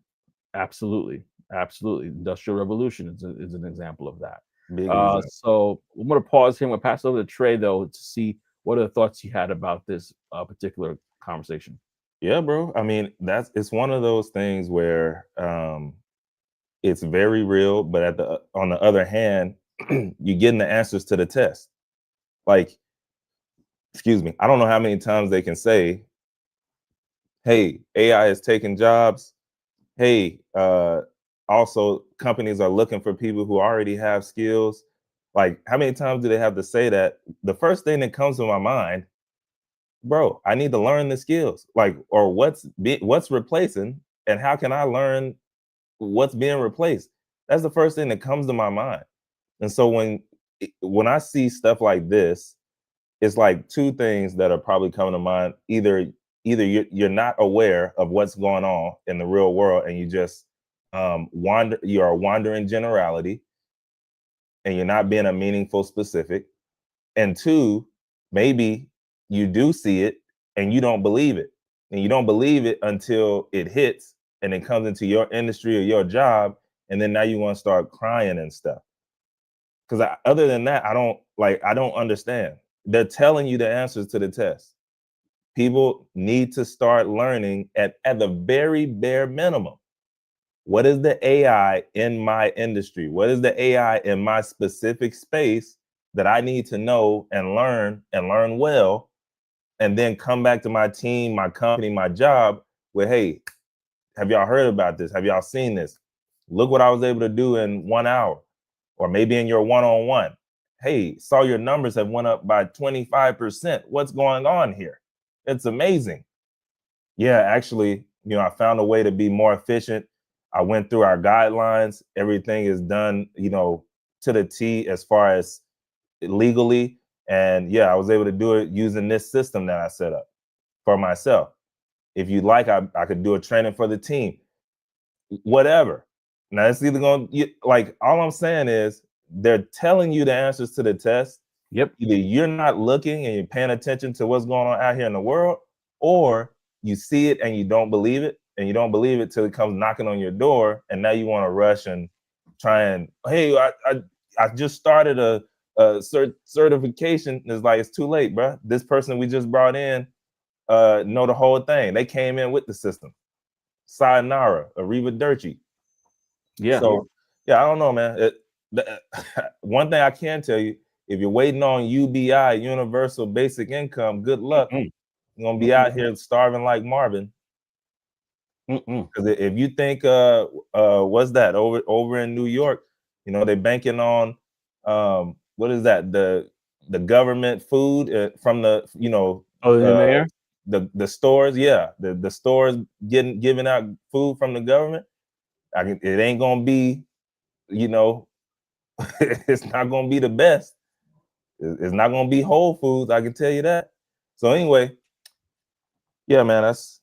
Absolutely. Absolutely. Industrial revolution is an example of that. Big example. So I'm going to pause here. I'm going to pass it over to Trey, though, to see what are the thoughts you had about this particular conversation. Yeah, bro. I mean, it's one of those things where it's very real, but on the other hand, you're getting the answers to the test. Like, excuse me, I don't know how many times they can say, hey, AI is taking jobs. Hey, also companies are looking for people who already have skills. Like, how many times do they have to say that? The first thing that comes to my mind, bro, I need to learn the skills. Like, or what's replacing, and how can I learn what's being replaced? That's the first thing that comes to my mind. And so when I see stuff like this, it's like two things that are probably coming to mind. Either you're not aware of what's going on in the real world, and you just you are wandering generality, and you're not being a meaningful specific. And two, maybe you do see it and you don't believe it, and you don't believe it until it hits and it comes into your industry or your job, and then now you want to start crying and stuff. Because other than that, I don't understand. They're telling you the answers to the test. People need to start learning at the very bare minimum. What is the AI in my industry? What is the AI in my specific space that I need to know and learn well, and then come back to my team, my company, my job with, hey, have y'all heard about this? Have y'all seen this? Look what I was able to do in 1 hour, or maybe in your one-on-one. Hey, saw your numbers have went up by 25%. What's going on here? It's amazing. Yeah, actually, I found a way to be more efficient. I went through our guidelines. Everything is done, to the T as far as legally. And yeah, I was able to do it using this system that I set up for myself. If you'd like, I could do a training for the team, whatever. Now it's either like, all I'm saying is they're telling you the answers to the test. Yep. Either you're not looking and you're paying attention to what's going on out here in the world, or you see it and you don't believe it. and you don't believe it till it comes knocking on your door, and now you want to rush and try and, hey, I just started a certification. It's like, it's too late, bro. This person we just brought in know the whole thing. They came in with the system. Sayonara, arrivederci. Yeah. So yeah, I don't know, man. One thing I can tell you, if you're waiting on UBI, universal basic income, good luck. Mm-mm. You're gonna be out here starving like Marvin. Because if you think what's that over in New York, you know, they're banking on what is that, the government food from the, you know, Oh, the mayor? the stores. Yeah, the stores giving out food from the government. It ain't gonna be, you know, it's not gonna be the best. It's not gonna be Whole Foods, I can tell you that. So anyway, yeah, man, that's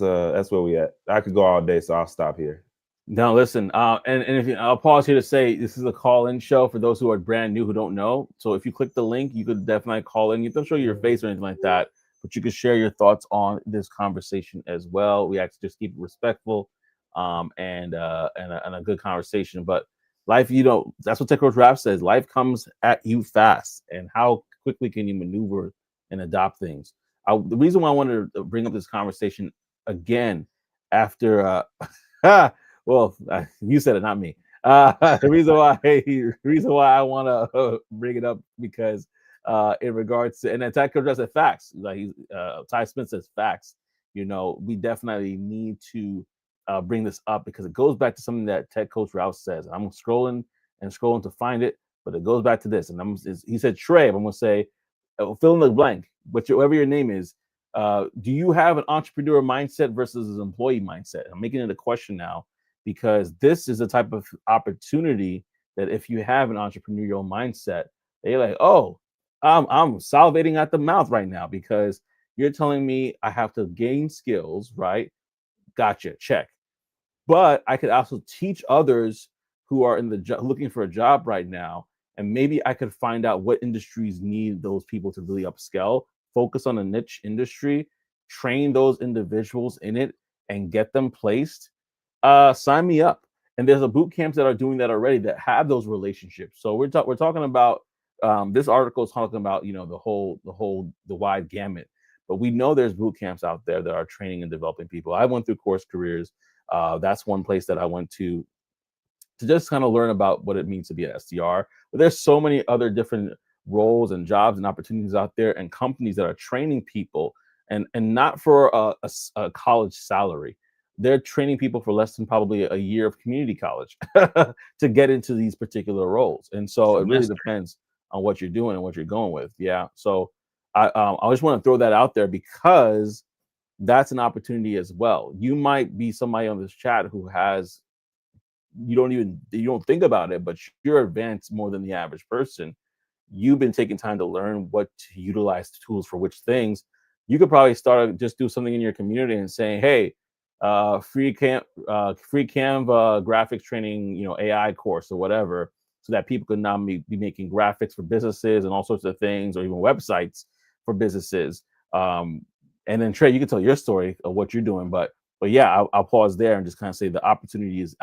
where we at. I could go all day, so I'll stop here. No, listen, and if you, I'll pause here to say this is a call-in show for those who are brand new who don't know. So if you click the link, you could definitely call in. You don't show your face or anything like that, but you could share your thoughts on this conversation as well. We actually just keep it respectful, and a good conversation. But life, you know, that's what Tech Coach Rap says. Life comes at you fast, and how quickly can you maneuver and adopt things? The reason why I wanted to bring up this conversation again after. Well, you said it, not me. The reason why I want to bring it up because in regards to, and then Ty Coach said facts, like Ty Smith says facts. You know, we definitely need to bring this up because it goes back to something that Tech Coach Rouse says. I'm scrolling and scrolling to find it, but it goes back to this. And he said Trey. I'm gonna say fill in the blank, whatever your name is. Do you have an entrepreneur mindset versus an employee mindset? I'm making it a question now because this is a type of opportunity that if you have an entrepreneurial mindset, they're like, oh, I'm salivating at the mouth right now because you're telling me I have to gain skills, right? Gotcha, check. But I could also teach others who are in the looking for a job right now, and maybe I could find out what industries need those people to really upscale, focus on a niche industry, train those individuals in it, and get them placed. Sign me up. And there's a boot camps that are doing that already that have those relationships. So we're talking about this article is talking about, you know, the wide gamut. But we know there's boot camps out there that are training and developing people. I went through Course Careers. That's one place that I went to just kind of learn about what it means to be an SDR. But there's so many other different roles and jobs and opportunities out there, and companies that are training people, and not for a college salary. They're training people for less than probably a year of community college to get into these particular roles. And so it really depends on what you're doing and what you're going with. Yeah. So I just want to throw that out there because that's an opportunity as well. You might be somebody on this chat who has, you don't think about it, but you're advanced more than the average person. You've been taking time to learn what to utilize the tools for which things. You could probably just do something in your community and saying, hey, free Canva graphics training, you know, AI course or whatever, so that people can now be making graphics for businesses and all sorts of things, or even websites for businesses. And then Trey, you can tell your story of what you're doing, but yeah, I'll pause there and just kind of say the opportunity is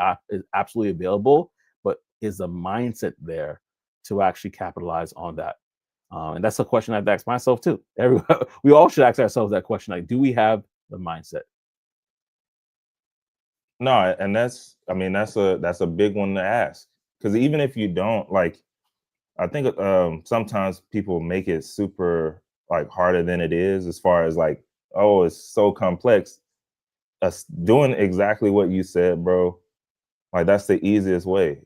absolutely available, but is the mindset there to actually capitalize on that? And that's a question I've asked myself too. We all should ask ourselves that question: like, do we have the mindset? No, and that's a big one to ask, because even if you don't, like, I think sometimes people make it super like harder than it is, as far as like, oh, it's so complex. Doing exactly what you said, bro. Like, that's the easiest way.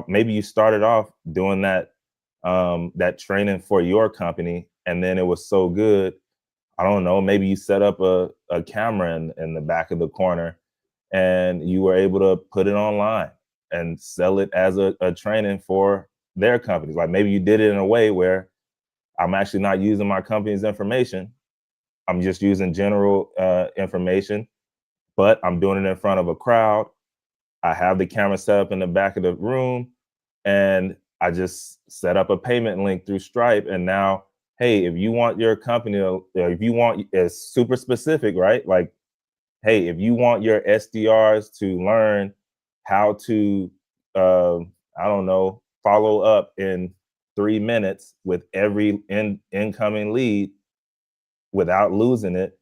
Maybe you started off doing that training for your company, and then it was so good. I don't know, maybe you set up a camera in the back of the corner, and you were able to put it online and sell it as a training for their companies. Like, maybe you did it in a way where I'm actually not using my company's information. I'm just using general information, but I'm doing it in front of a crowd. I have the camera set up in the back of the room, and I just set up a payment link through Stripe. And now, hey, if you want your company, if you want, it's super specific, right? Like, hey, if you want your SDRs to learn how to, I don't know, follow up in 3 minutes with every incoming lead without losing it,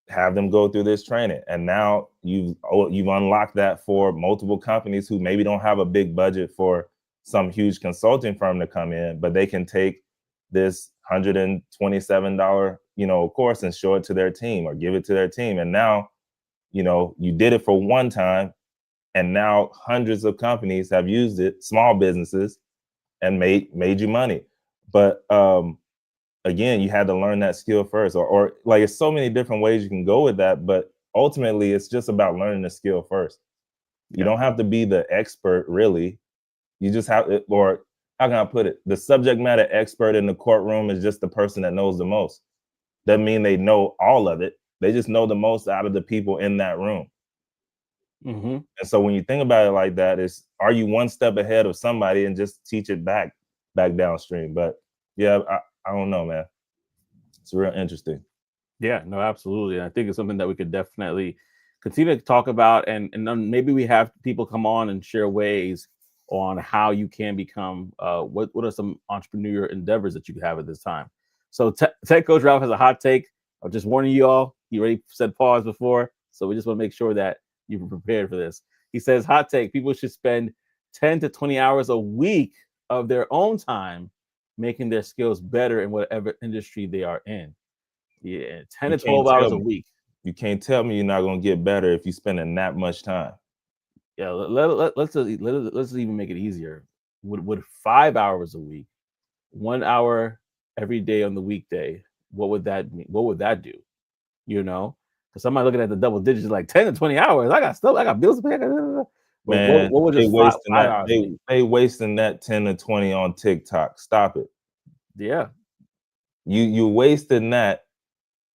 have them go through this training. And now you've unlocked that for multiple companies who maybe don't have a big budget for some huge consulting firm to come in, but they can take this $127, course and show it to their team or give it to their team. And now, you did it for one time, and now hundreds of companies have used it, small businesses, and made you money. But again, you had to learn that skill first, or like, it's so many different ways you can go with that, but ultimately it's just about learning the skill first. You don't have to be the expert, really. You just have, or how can I put it? The subject matter expert in the courtroom is just the person that knows the most. Doesn't mean they know all of it. They just know the most out of the people in that room. Mm-hmm. And so when you think about it like that, are you one step ahead of somebody and just teach it back downstream? But yeah, I don't know, man. It's real interesting. Yeah, no, absolutely. And I think it's something that we could definitely continue to talk about, and then maybe we have people come on and share ways on how you can become. What are some entrepreneur endeavors that you have at this time? So Tech Coach Ralph has a hot take. I'm just warning you all. He already said pause before, so we just want to make sure that you were prepared for this. He says, hot take: people should spend 10 to 20 hours a week of their own time making their skills better in whatever industry they are in. Yeah, 10 to 12 hours a week. You can't tell me you're not going to get better if you're spending that much time. Yeah, let's even make it easier. Would 5 hours a week, 1 hour every day on the weekday, what would that mean? What would that do? Because somebody looking at the double digits, like 10 to 20 hours. I got bills to pay. Man, what would just wasting 5 hours that. be? They wasting that 10 to 20 on TikTok. Stop it. Yeah. You wasting that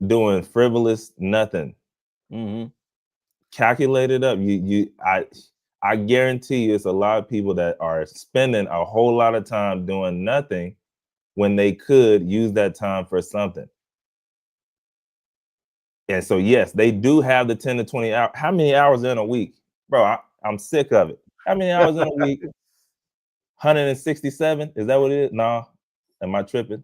doing frivolous nothing. Mm-hmm. Calculate it up. I guarantee you it's a lot of people that are spending a whole lot of time doing nothing when they could use that time for something. And so, yes, they do have the 10 to 20 hours. How many hours in a week? Bro, I'm sick of it. How many hours in a week? 167? Is that what it is? No. Am I tripping?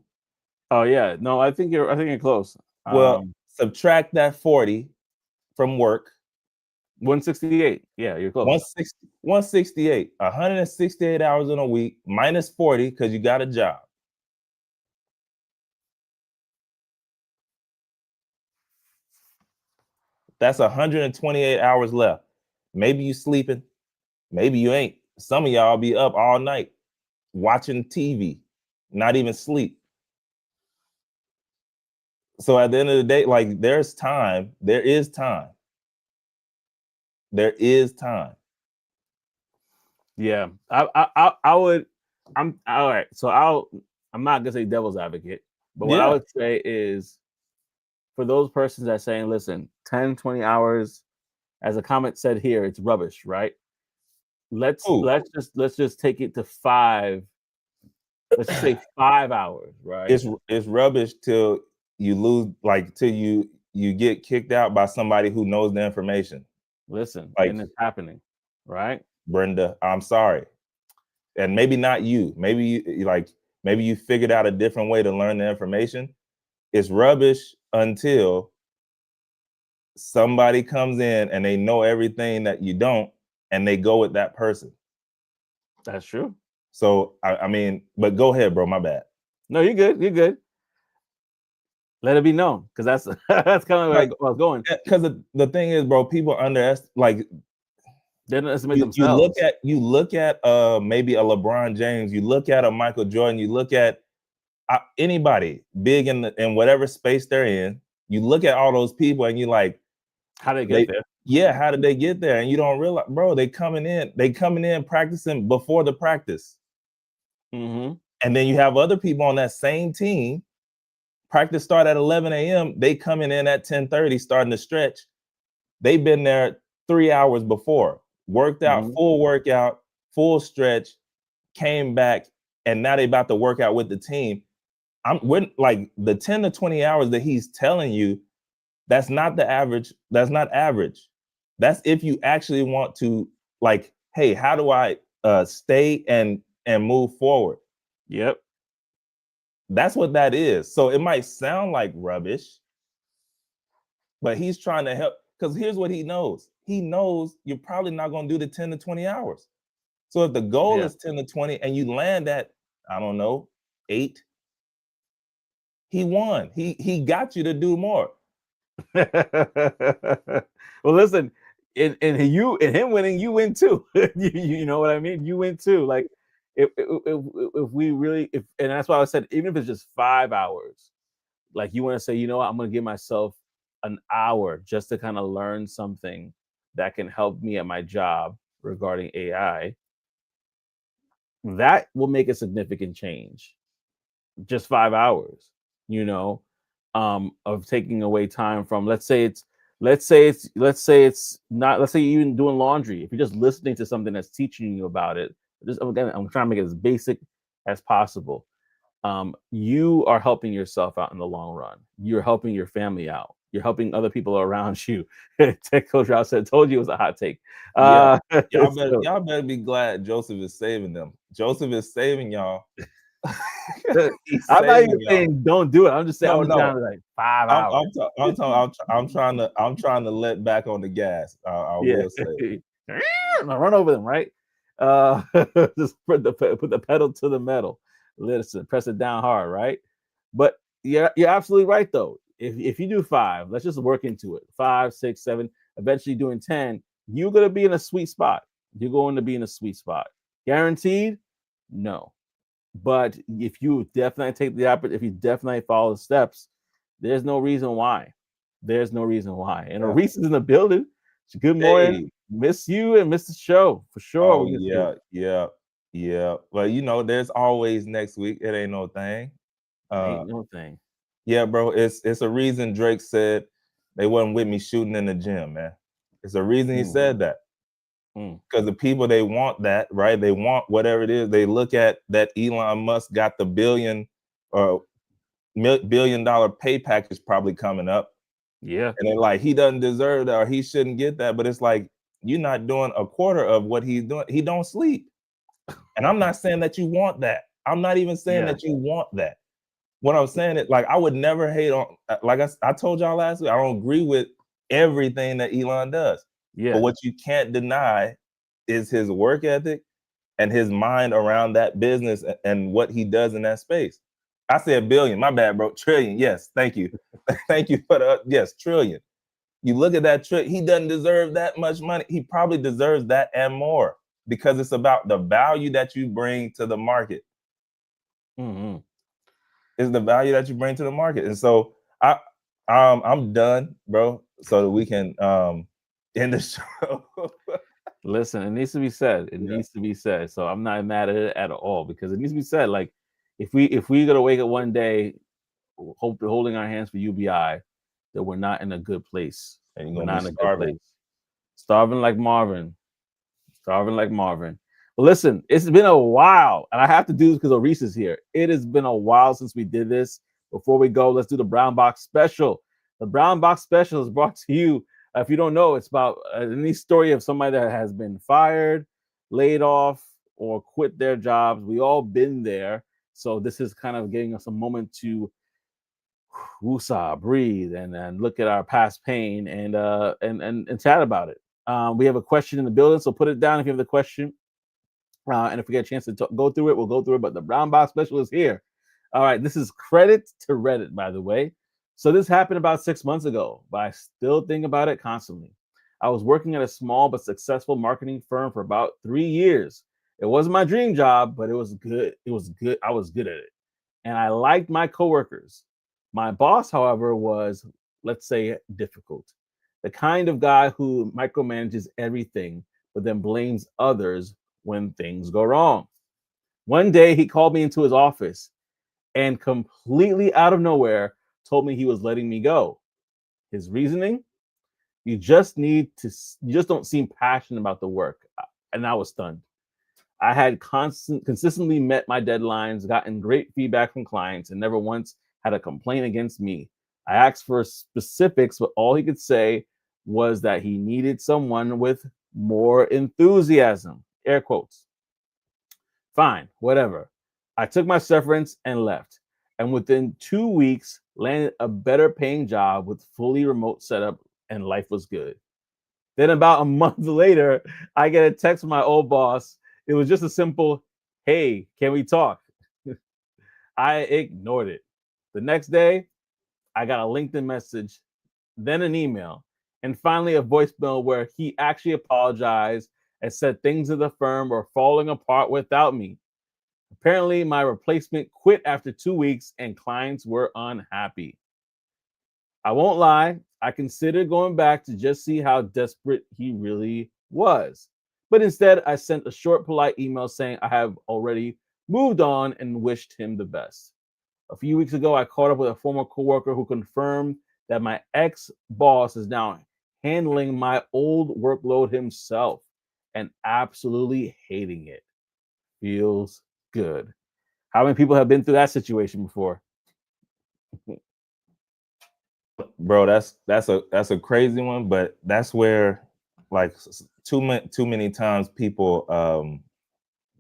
Oh yeah. No, I think you're close. Well, subtract that 40 from work. 168. Yeah, you're close. 168. 168 hours in a week minus 40 because you got a job. That's 128 hours left. Maybe you sleeping, maybe you ain't. Some of y'all be up all night watching TV, not even sleep. So at the end of the day, like, there's time. There is time. There is time. Yeah, I would. I'm all right. So I'm not gonna say devil's advocate, but what I would say is, for those persons that are saying, listen, 10, 20 hours, as a comment said here, it's rubbish, right? Let's just take it to 5. Let's just say 5 hours, right? It's rubbish till you lose, like, till you get kicked out by somebody who knows the information. Listen, Like, and it's happening, right? Brenda, I'm sorry. And maybe not you. Maybe you figured out a different way to learn the information. It's rubbish until somebody comes in and they know everything that you don't, and they go with that person. That's true. So I mean, but go ahead, bro. My bad. No, you're good. You're good. Let it be known, because that's kind of where I was going. Because the thing is, bro, people underestimate, like, they don't estimate you themselves. look at maybe a LeBron James, you look at a Michael Jordan, you look at anybody big in whatever space they're in. You look at all those people and you like, how did they get there? Yeah, how did they get there? And you don't realize, bro, they coming in practicing before the practice. Mm-hmm. And then you have other people on that same team. Practice start at 11 a.m. They coming in at 10:30, starting to stretch. They've been there 3 hours before, worked out, full workout, full stretch, came back, and now they about to work out with the team. We're like, the 10 to 20 hours that he's telling you, That's not the average. That's not average. That's if you actually want to, like, hey, how do I stay and move forward? Yep. That's what that is. So it might sound like rubbish, but he's trying to help, because here's what he knows. He knows you're probably not going to do the 10 to 20 hours. So if the goal Yeah. is 10 to 20 and you land at, I don't know, 8, he won. He got you to do more. Well, listen, in him winning, you win too. You know what I mean? You win too. Like if we really, if, and that's why I said, even if it's just 5 hours, like you want to say, you know what, I'm going to give myself an hour just to kind of learn something that can help me at my job regarding AI. That will make a significant change. Just 5 hours, you know, of taking away time from, let's say it's not, let's say you're even doing laundry. If you're just listening to something that's teaching you about it, just again, I'm trying to make it as basic as possible. You are helping yourself out in the long run. You're helping your family out. You're helping other people around you. Tech Coach Ralph said, "Told you it was a hot take." Yeah, So, y'all better be glad Joseph is saving them. Joseph is saving y'all. He's I'm not even saving y'all. saying don't do it. I'm just saying I'm just No. down to like 5 hours. I'm trying to let back on the gas. I Yeah. will say. Now run over them, right? Just put the pedal to the metal. Listen, press it down hard, right? But you're absolutely right though. If you do 5, let's just work into it. 5, 6, 7, eventually doing 10, you're gonna be in a sweet spot. You're going to be in a sweet spot. Guaranteed? No. But if you definitely take the if you definitely follow the steps, there's no reason why. There's no reason why. And Yeah. Reese is in the building. Good morning. Hey. Miss you and miss the show for sure. Oh We miss you. yeah. Well, you know, there's always next week. It ain't no thing. Ain't no thing. Yeah, bro. It's a reason Drake said they wasn't with me shooting in the gym, man. It's a reason he said that. Because the people, they want that, right? They want whatever it is. They look at that Elon Musk got the billion or $1 billion pay package probably coming up. Yeah. And they're like, he doesn't deserve that or he shouldn't get that. But it's like, you're not doing a quarter of what he's doing. He don't sleep. And I'm not saying that you want that. I'm not even saying Yeah. that you want that. What I'm saying is, like, I would never hate on, like I told y'all last week, I don't agree with everything that Elon does. Yeah. But what you can't deny is his work ethic and his mind around that business and what he does in that space. I said billion, my bad, bro. Trillion, yes, thank you. Thank you for the, yes, trillion. You look at that trillion, he doesn't deserve that much money. He probably deserves that and more because it's about the value that you bring to the market. Is the value that you bring to the market. And so I'm done, bro, so that we can end the show. Listen, it needs to be said. It needs to be said. So I'm not mad at it at all because it needs to be said. Like if we gonna wake up one day, holding our hands for UBI, that we're not in a good place. And you're We're gonna not be in a good starving. place. Starving like Marvin. Starving like Marvin. Well, listen, it's been a while, and I have to do this because Oris is here. It has been a while since we did this. Before we go, let's do the Brown Box Special. The Brown Box Special is brought to you. If you don't know, it's about any story of somebody that has been fired, laid off, or quit their jobs. We all been there. So this is kind of giving us a moment to woosah, breathe, and look at our past pain and chat about it. We have a question in the building, so put it down if you have the question. And if we get a chance to go through it, we'll go through it. But the Brown Box Special is here. All right, this is credit to Reddit, by the way. So this happened about 6 months ago, but I still think about it constantly. I was working at a small but successful marketing firm for about 3 years. It wasn't my dream job, but it was good. It was good. I was good at it. And I liked my coworkers. My boss, however, was, let's say, difficult. The kind of guy who micromanages everything, but then blames others when things go wrong. One day he called me into his office and completely out of nowhere told me he was letting me go. His reasoning? You just don't seem passionate about the work. And I was stunned. I had consistently met my deadlines, gotten great feedback from clients, and never once had a complaint against me. I asked for specifics, but all he could say was that he needed someone with more enthusiasm. Air quotes. Fine, whatever. I took my severance and left. And within 2 weeks, landed a better paying job with fully remote setup, and life was good. Then about a month later, I get a text from my old boss. It was just a simple, "Hey, can we talk?" I ignored it. The next day, I got a LinkedIn message, then an email, and finally a voicemail where he actually apologized and said things in the firm were falling apart without me. Apparently, my replacement quit after 2 weeks and clients were unhappy. I won't lie, I considered going back to just see how desperate he really was. But instead, I sent a short, polite email saying I have already moved on and wished him the best. A few weeks ago, I caught up with a former coworker who confirmed that my ex boss is now handling my old workload himself and absolutely hating it. Feels good. How many people have been through that situation before? Bro, that's a crazy one, but that's where like too many times people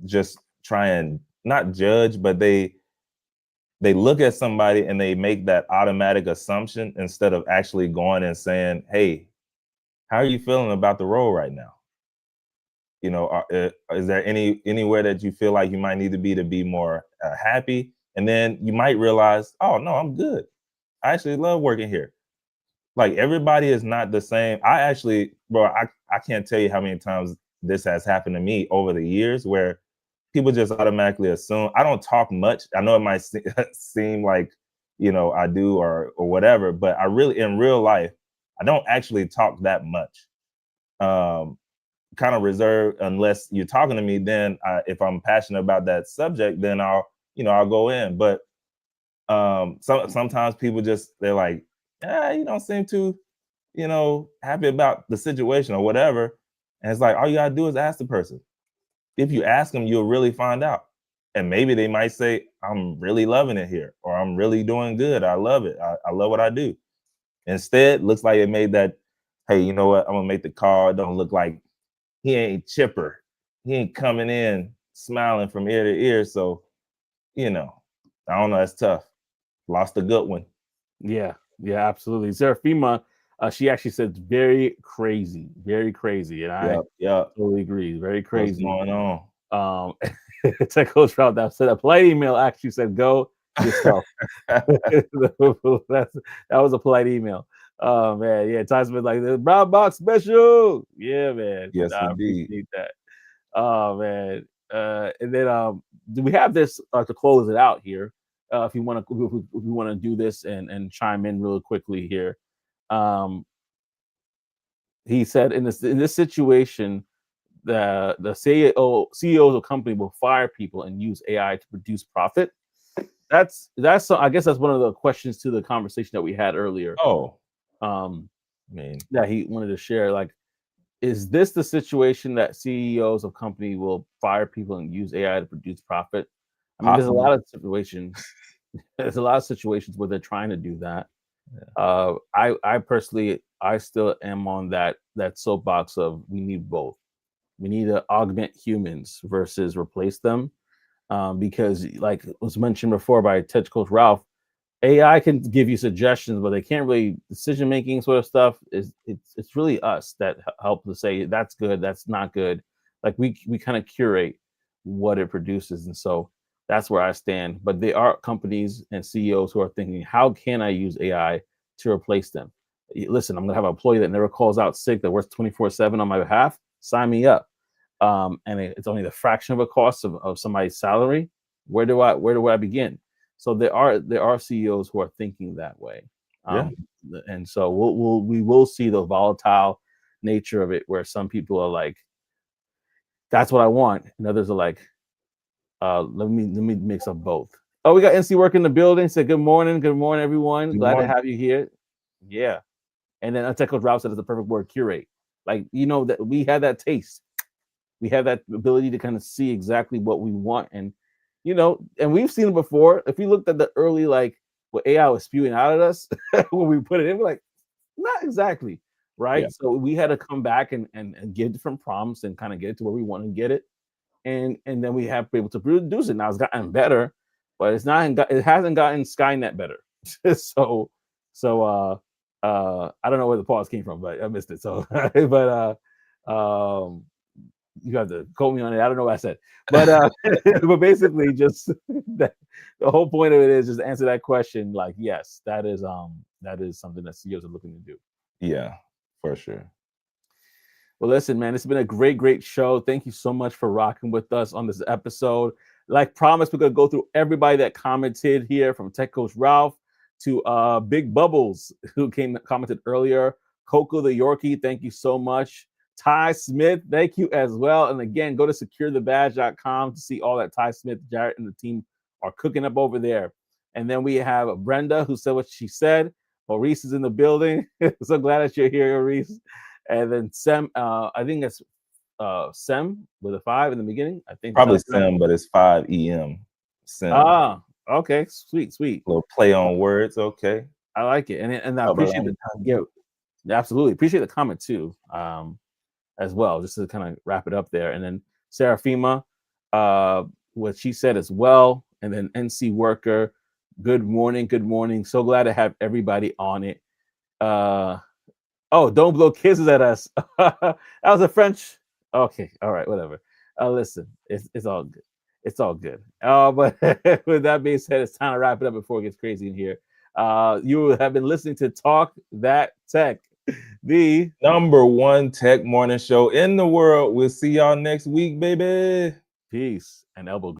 just try and not judge, but they look at somebody and they make that automatic assumption instead of actually going and saying, "Hey, how are you feeling about the role right now? You know, is there anywhere that you feel like you might need to be more happy?" And then you might realize, "Oh no, I'm good. I actually love working here." Like everybody is not the same. I actually, bro, I can't tell you how many times this has happened to me over the years where people just automatically assume I don't talk much. I know it might seem like, I do or whatever, but I really in real life, I don't actually talk that much. Kind of reserved unless you're talking to me. Then if I'm passionate about that subject, then I'll go in. But sometimes people they're like, you don't seem too, happy about the situation or whatever. And it's like, all you gotta do is ask the person. If you ask them, you'll really find out. And maybe they might say, I'm really loving it here, or I'm really doing good. I love it. I love what I do. Instead, looks like it made that, hey, you know what? I'm gonna make the call. It don't look like he ain't chipper. He ain't coming in smiling from ear to ear. So, I don't know. That's tough. Lost a good one. Yeah, absolutely. Serafima, she actually said very crazy, and I Yep. totally agree. Very What's crazy. going on? Tech coach route that said a polite email actually said go yourself. that was a polite email. Oh man, yeah. Tyson been like the brown box special. Yeah, man. Yes, I indeed. appreciate that. Oh man. And then do we have this to close it out here? If you want to do this and chime in really quickly here. He said in this situation, the CEOs of company will fire people and use AI to produce profit. That's I guess that's one of the questions to the conversation that we had earlier. Oh, That he wanted to share. Like, is this the situation that CEOs of company will fire people and use AI to produce profit? I mean, there's a lot of situations. There's a lot of situations where they're trying to do that. Yeah. I personally, I still am on that soapbox of we need both. We need to augment humans versus replace them, because, like was mentioned before by Tech Coach Ralph, AI can give you suggestions, but they can't really decision making sort of stuff. It's really us that help to say that's good, that's not good. Like we kind of curate what it produces, and so that's where I stand. But there are companies and CEOs who are thinking, how can I use AI to replace them? Listen, I'm gonna have an employee that never calls out sick that works 24/7 on my behalf. Sign me up. And it's only the fraction of a cost of somebody's salary. Where do I begin? So there are CEOs who are thinking that way. Yeah. And so we will see the volatile nature of it, where some people are like, that's what I want, and others are like, let me mix up both. Oh, we got NC Work in the building. Say good morning, everyone. Good Glad morning. to have you here. Yeah. And then Tech Coach Rob said it's the perfect word, curate. Like, that we have that taste. We have that ability to kind of see exactly what we want. And we've seen it before. If you looked at the early, like, what AI was spewing out at us when we put it in. We're like, not exactly, right? Yeah. So we had to come back and get different prompts and kind of get it to where we want to get it, and then we have to be able to produce it. Now it's gotten better, but it hasn't gotten Skynet better. so I don't know where the pause came from, but I missed it. So but you have to quote me on it. I don't know what I said, but but basically, just the whole point of it is just answer that question. Like, yes, that is something that CEOs are looking to do. Yeah, for sure. Well, listen, man, it's been a great show. Thank you so much for rocking with us on this episode. Like promised, we're gonna go through everybody that commented here, from Tech Coach Ralph to Big Bubbles, who commented earlier. Coco the Yorkie, thank you so much. Ty Smith, thank you as well. And again, go to securethebadge.com to see all that Ty Smith, Jarrett, and the team are cooking up over there. And then we have Brenda, who said what she said. Maurice is in the building. So glad that you're here, Maurice. And then Sam, I think it's Sem with a 5 in the beginning. I think Probably Sem, but it's 5 EM. Sem. Ah, okay, sweet. Little play on words, okay. I like it, and I appreciate the time. Yeah, absolutely appreciate the comment too, as well. Just to kind of wrap it up there, and then Seraphima, what she said as well, and then NC Worker. Good morning. So glad to have everybody on it. Oh, don't blow kisses at us. That was a French. Okay, all right, whatever. Listen, it's all good. It's all good. But with that being said, it's time to wrap it up before it gets crazy in here. You have been listening to Talk That Tech, the #1 tech morning show in the world. We'll see y'all next week, baby. Peace and elbow.